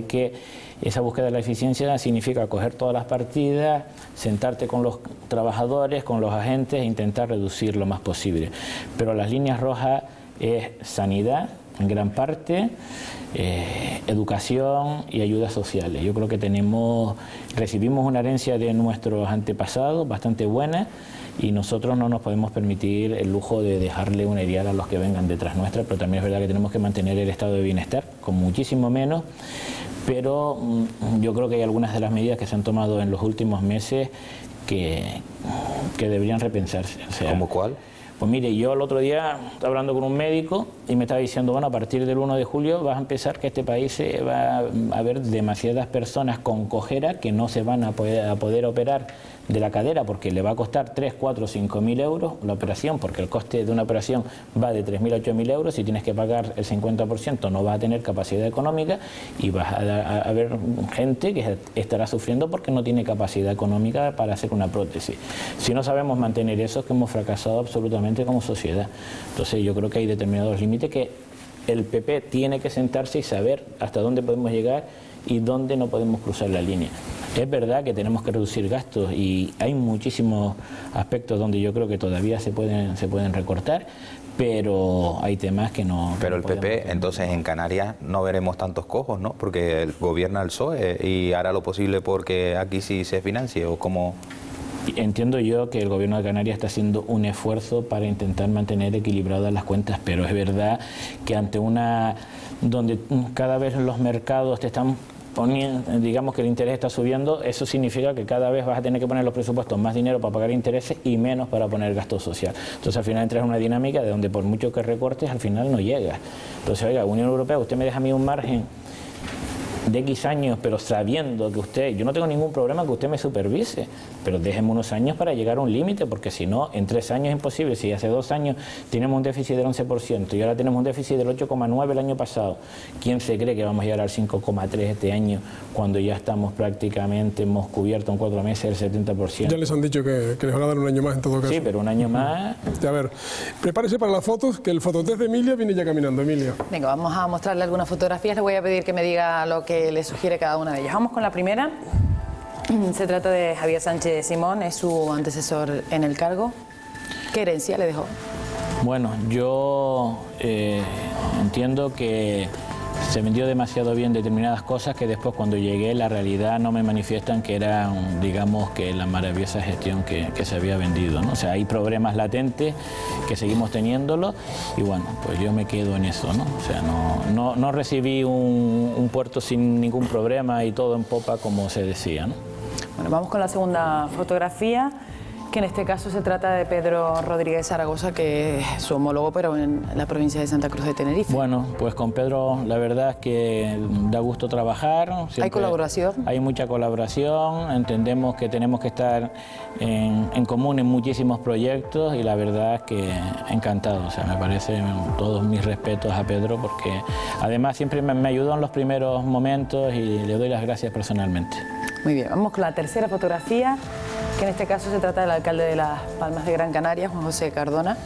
esa búsqueda de la eficiencia significa coger todas las partidas, sentarte con los trabajadores, con los agentes e intentar reducir lo más posible. Pero las líneas rojas es sanidad, en gran parte, educación y ayudas sociales. Yo creo que recibimos una herencia de nuestros antepasados bastante buena y nosotros no nos podemos permitir el lujo de dejarle una herida a los que vengan detrás nuestra, pero también es verdad que tenemos que mantener el estado de bienestar con muchísimo menos, pero yo creo que hay algunas de las medidas que se han tomado en los últimos meses que deberían repensarse. O sea, ¿cómo cuál? Pues mire, yo el otro día estaba hablando con un médico y me estaba diciendo, bueno, a partir del 1 de julio vas a empezar que este país va a haber demasiadas personas con cojera que no se van a poder operar de la cadera porque le va a costar 3, 4, 5 mil euros la operación, porque el coste de una operación va de 3.000 a 8.000 euros. Si tienes que pagar el 50% no vas a tener capacidad económica y vas a ver gente que estará sufriendo porque no tiene capacidad económica para hacer una prótesis. Si no sabemos mantener eso, es que hemos fracasado absolutamente como sociedad. Entonces yo creo que hay determinados límites que el PP tiene que sentarse y saber hasta dónde podemos llegar y dónde no podemos cruzar la línea. Es verdad que tenemos que reducir gastos y hay muchísimos aspectos donde yo creo que todavía se pueden recortar, pero hay temas que no... Pero el PP, entonces en Canarias no veremos tantos cojos, ¿no? Porque gobierna el PSOE y hará lo posible porque aquí sí se financie, ¿o cómo...? Entiendo yo que el gobierno de Canarias está haciendo un esfuerzo para intentar mantener equilibradas las cuentas, pero es verdad que ante donde cada vez los mercados te están poniendo, digamos que el interés está subiendo, eso significa que cada vez vas a tener que poner los presupuestos más dinero para pagar intereses y menos para poner gasto social. Entonces al final entras en una dinámica de donde por mucho que recortes al final no llegas. Entonces, oiga, Unión Europea, usted me deja a mí un margen de X años, pero sabiendo que yo no tengo ningún problema que usted me supervise, pero déjeme unos años para llegar a un límite, porque si no, en 3 años es imposible. Si hace 2 años tenemos un déficit del 11% y ahora tenemos un déficit del 8,9% el año pasado, ¿quién se cree que vamos a llegar al 5,3% este año cuando ya estamos prácticamente, hemos cubierto en 4 meses el 70%? Ya les han dicho que les van a dar un año más en todo caso. Sí, pero un año más... A ver, prepárese para las fotos, que el fototest de Emilia viene ya caminando. Emilia. Venga, vamos a mostrarle algunas fotografías. Le voy a pedir que me diga lo que le sugiere cada una de ellas. Vamos con la primera. Se trata de Javier Sánchez Simón, es su antecesor en el cargo. ¿Qué herencia le dejó? Bueno, yo entiendo que se vendió demasiado bien determinadas cosas que después cuando llegué la realidad no me manifiestan que era, digamos, que la maravillosa gestión que se había vendido, ¿no? O sea, hay problemas latentes que seguimos teniéndolo y bueno, pues yo me quedo en eso, ¿no? O sea, no recibí un puerto sin ningún problema y todo en popa como se decía, ¿no? Bueno, vamos con la segunda fotografía, que en este caso se trata de Pedro Rodríguez Zaragoza, que es su homólogo, pero en la provincia de Santa Cruz de Tenerife. Bueno, pues con Pedro la verdad es que da gusto trabajar. ¿Hay colaboración? Hay mucha colaboración, entendemos que tenemos que estar en común en muchísimos proyectos y la verdad es que encantado, o sea, me parece todos mis respetos a Pedro porque además siempre me ayudó en los primeros momentos y le doy las gracias personalmente. Muy bien, vamos con la tercera fotografía, que en este caso se trata del alcalde de Las Palmas de Gran Canaria, Juan José Cardona.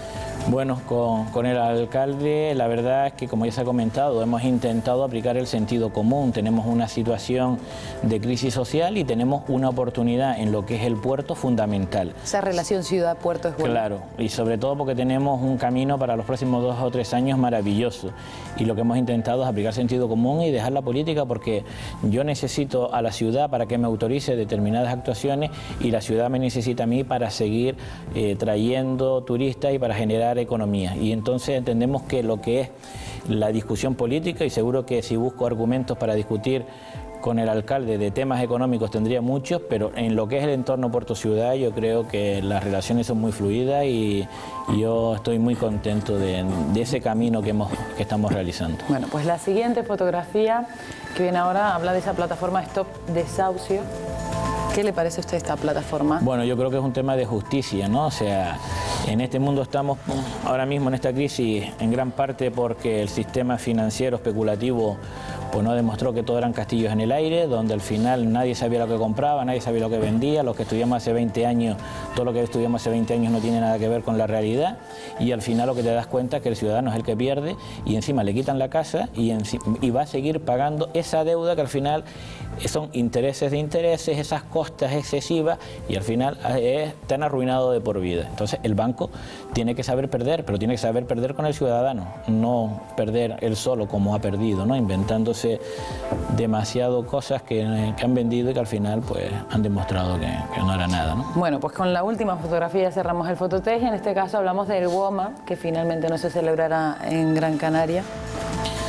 Bueno, con el alcalde la verdad es que, como ya se ha comentado, hemos intentado aplicar el sentido común. Tenemos una situación de crisis social y tenemos una oportunidad en lo que es el puerto fundamental. Esa relación ciudad-puerto es buena. Claro, y sobre todo porque tenemos un camino para los próximos 2 o 3 años maravilloso. Y lo que hemos intentado es aplicar sentido común y dejar la política porque yo necesito a la ciudad para que me autorice determinadas actuaciones y la ciudad me necesita a mí para seguir trayendo turistas y para generar economía. Y entonces entendemos que lo que es la discusión política, y seguro que si busco argumentos para discutir con el alcalde de temas económicos tendría muchos, pero en lo que es el entorno Puerto Ciudad yo creo que las relaciones son muy fluidas y yo estoy muy contento de ese camino que estamos realizando. Bueno, pues la siguiente fotografía que viene ahora habla de esa plataforma Stop Desahucio. ¿Qué le parece a usted esta plataforma? Bueno, yo creo que es un tema de justicia, ¿no? O sea, en este mundo estamos ahora mismo en esta crisis en gran parte porque el sistema financiero especulativo pues no demostró que todo eran castillos en el aire, donde al final nadie sabía lo que compraba, nadie sabía lo que vendía, los que estudiamos hace 20 años, todo lo que estudiamos hace 20 años no tiene nada que ver con la realidad y al final lo que te das cuenta es que el ciudadano es el que pierde y encima le quitan la casa y va a seguir pagando esa deuda que al final son intereses de intereses, esas costas excesivas y al final te han arruinado de por vida. Entonces el banco tiene que saber perder, pero tiene que saber perder con el ciudadano, no perder él solo como ha perdido, ¿no? Inventándose demasiado cosas que han vendido y que al final pues han demostrado que no era nada, ¿no? Bueno, pues con la última fotografía cerramos el fototest y en este caso hablamos del WOMA, que finalmente no se celebrará en Gran Canaria.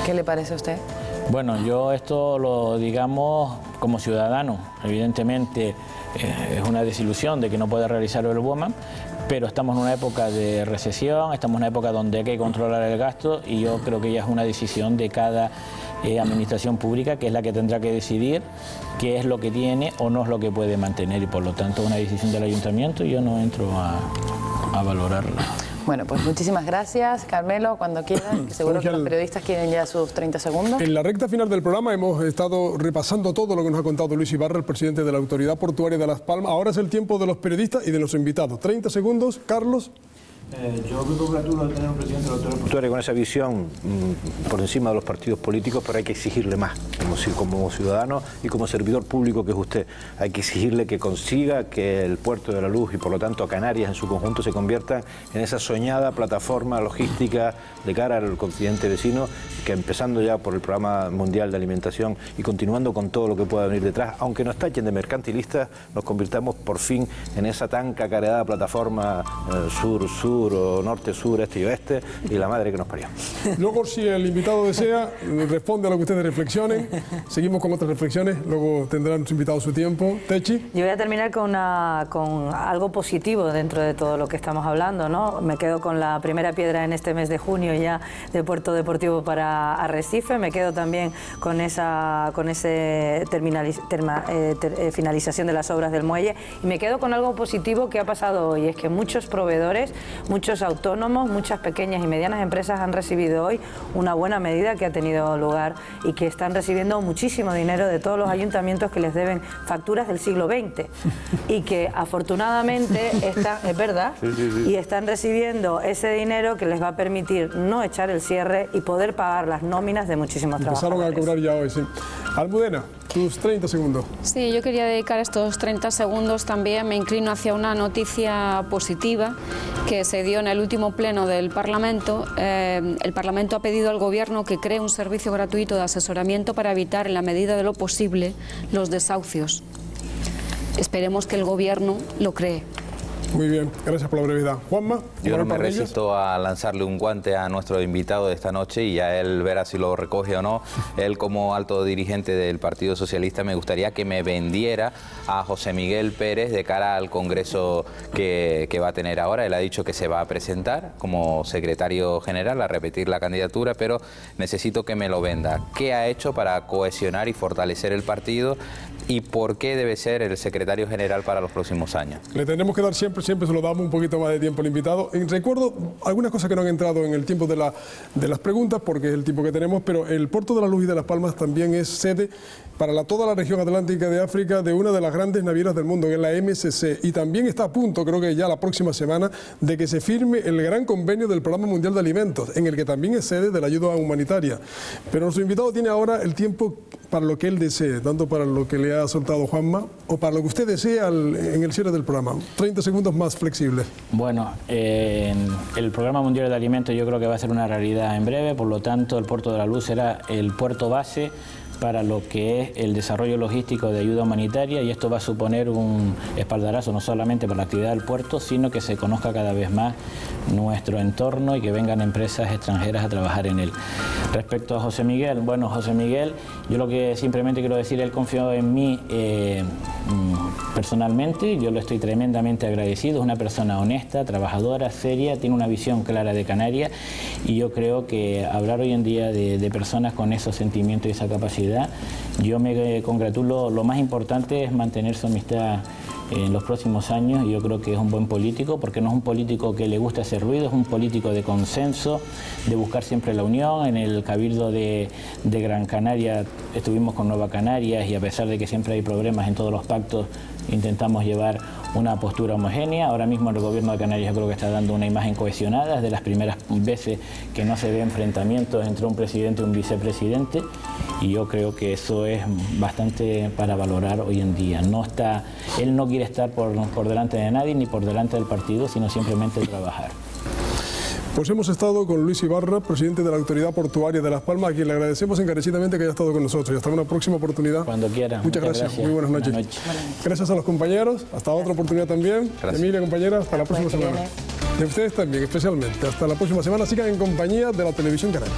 ¿Qué le parece a usted? Bueno, yo esto lo digamos como ciudadano, evidentemente es una desilusión de que no pueda realizar el WOMA, pero estamos en una época de recesión, estamos en una época donde hay que controlar el gasto y yo creo que ya es una decisión de cada administración pública que es la que tendrá que decidir qué es lo que tiene o no es lo que puede mantener y por lo tanto es una decisión del ayuntamiento y yo no entro a valorarla. Bueno, pues muchísimas gracias, Carmelo, cuando quieran, que seguro que los periodistas quieren ya sus 30 segundos. En la recta final del programa hemos estado repasando todo lo que nos ha contado Luis Ibarra, el presidente de la Autoridad Portuaria de Las Palmas. Ahora es el tiempo de los periodistas y de los invitados. 30 segundos, Carlos. Yo me congratulo de tener un presidente de la Autoridad Portuaria con esa visión por encima de los partidos políticos, pero hay que exigirle más, como ciudadano y como servidor público que es usted. Hay que exigirle que consiga que el Puerto de la Luz y por lo tanto Canarias en su conjunto se conviertan en esa soñada plataforma logística de cara al continente vecino, que empezando ya por el Programa Mundial de Alimentación y continuando con todo lo que pueda venir detrás, aunque nos tachen de mercantilistas, nos convirtamos por fin en esa tan cacareada plataforma sur-sur o norte-sur, este y oeste, y la madre que nos parió. Luego, si el invitado desea, responde a lo que ustedes reflexionen. Seguimos con otras reflexiones, luego tendrán su invitado su tiempo. Techi. Yo voy a terminar con algo positivo dentro de todo lo que estamos hablando, ¿no? Me quedo con la primera piedra en este mes de junio ya de Puerto Deportivo para Arrecife. Me quedo también con esa finalización de las obras del muelle y me quedo con algo positivo que ha pasado hoy, es que muchos proveedores, muchos autónomos, muchas pequeñas y medianas empresas han recibido hoy una buena medida que ha tenido lugar y que están recibiendo muchísimo dinero de todos los ayuntamientos que les deben facturas del siglo XX y que afortunadamente es verdad, y están recibiendo ese dinero que les va a permitir no echar el cierre y poder pagar las nóminas de muchísimos trabajadores. Empezaron a cobrar ya hoy, sí. Almudena, tus 30 segundos. Sí, yo quería dedicar estos 30 segundos también, me inclino hacia una noticia positiva que se dio en el último pleno del Parlamento. El Parlamento ha pedido al Gobierno que cree un servicio gratuito de asesoramiento para evitar, en la medida de lo posible, los desahucios. Esperemos que el Gobierno lo cree. Muy bien, gracias por la brevedad. Juanma. Yo no me resisto a lanzarle un guante a nuestro invitado de esta noche y a él verá si lo recoge o no. Él, como alto dirigente del Partido Socialista, me gustaría que me vendiera a José Miguel Pérez de cara al Congreso que va a tener ahora. Él ha dicho que se va a presentar como secretario general a repetir la candidatura, pero necesito que me lo venda. ¿Qué ha hecho para cohesionar y fortalecer el partido? ¿Y por qué debe ser el secretario general para los próximos años? Le tendremos que dar siempre se lo damos un poquito más de tiempo al invitado. Recuerdo algunas cosas que no han entrado en el tiempo de las preguntas, porque es el tiempo que tenemos, pero el Puerto de la Luz y de Las Palmas también es sede para toda la región atlántica de África de una de las grandes navieras del mundo, que es la MSC, y también está a punto, creo que ya la próxima semana, de que se firme el gran convenio del Programa Mundial de Alimentos, en el que también es sede de la ayuda humanitaria. Pero nuestro invitado tiene ahora el tiempo para lo que él desee, tanto para lo que le ha soltado Juanma o para lo que usted desea en el cierre del programa. 30 segundos más flexibles. Bueno, el Programa Mundial de Alimentos yo creo que va a ser una realidad en breve, por lo tanto el Puerto de la Luz será el puerto base para lo que es el desarrollo logístico de ayuda humanitaria, y esto va a suponer un espaldarazo no solamente para la actividad del puerto, sino que se conozca cada vez más nuestro entorno y que vengan empresas extranjeras a trabajar en él. Respecto a José Miguel, bueno, José Miguel, yo lo que simplemente quiero decir, él confió en mí personalmente, yo le estoy tremendamente agradecido, es una persona honesta, trabajadora, seria, tiene una visión clara de Canarias, y yo creo que hablar hoy en día de personas con esos sentimientos y esa capacidad, yo me congratulo. Lo más importante es mantener su amistad en los próximos años, y yo creo que es un buen político, porque no es un político que le gusta hacer ruido, es un político de consenso, de buscar siempre la unión. En el Cabildo de Gran Canaria estuvimos con Nueva Canarias, y a pesar de que siempre hay problemas en todos los pactos, intentamos llevar una postura homogénea. Ahora mismo el gobierno de Canarias yo creo que está dando una imagen cohesionada, es de las primeras veces que no se ve enfrentamientos entre un presidente y un vicepresidente, y yo creo que eso es bastante para valorar hoy en día. Él no quiere estar por delante de nadie ni por delante del partido, sino simplemente trabajar. Pues hemos estado con Luis Ibarra, presidente de la Autoridad Portuaria de Las Palmas, a quien le agradecemos encarecidamente que haya estado con nosotros, y hasta una próxima oportunidad. Cuando quiera. Muchas gracias. Muy buenas noches. Gracias a los compañeros, hasta otra oportunidad también. Gracias. Emilia, compañera, hasta la próxima semana. Y a ustedes también, especialmente. Hasta la próxima semana. Sigan en compañía de la Televisión Canaria.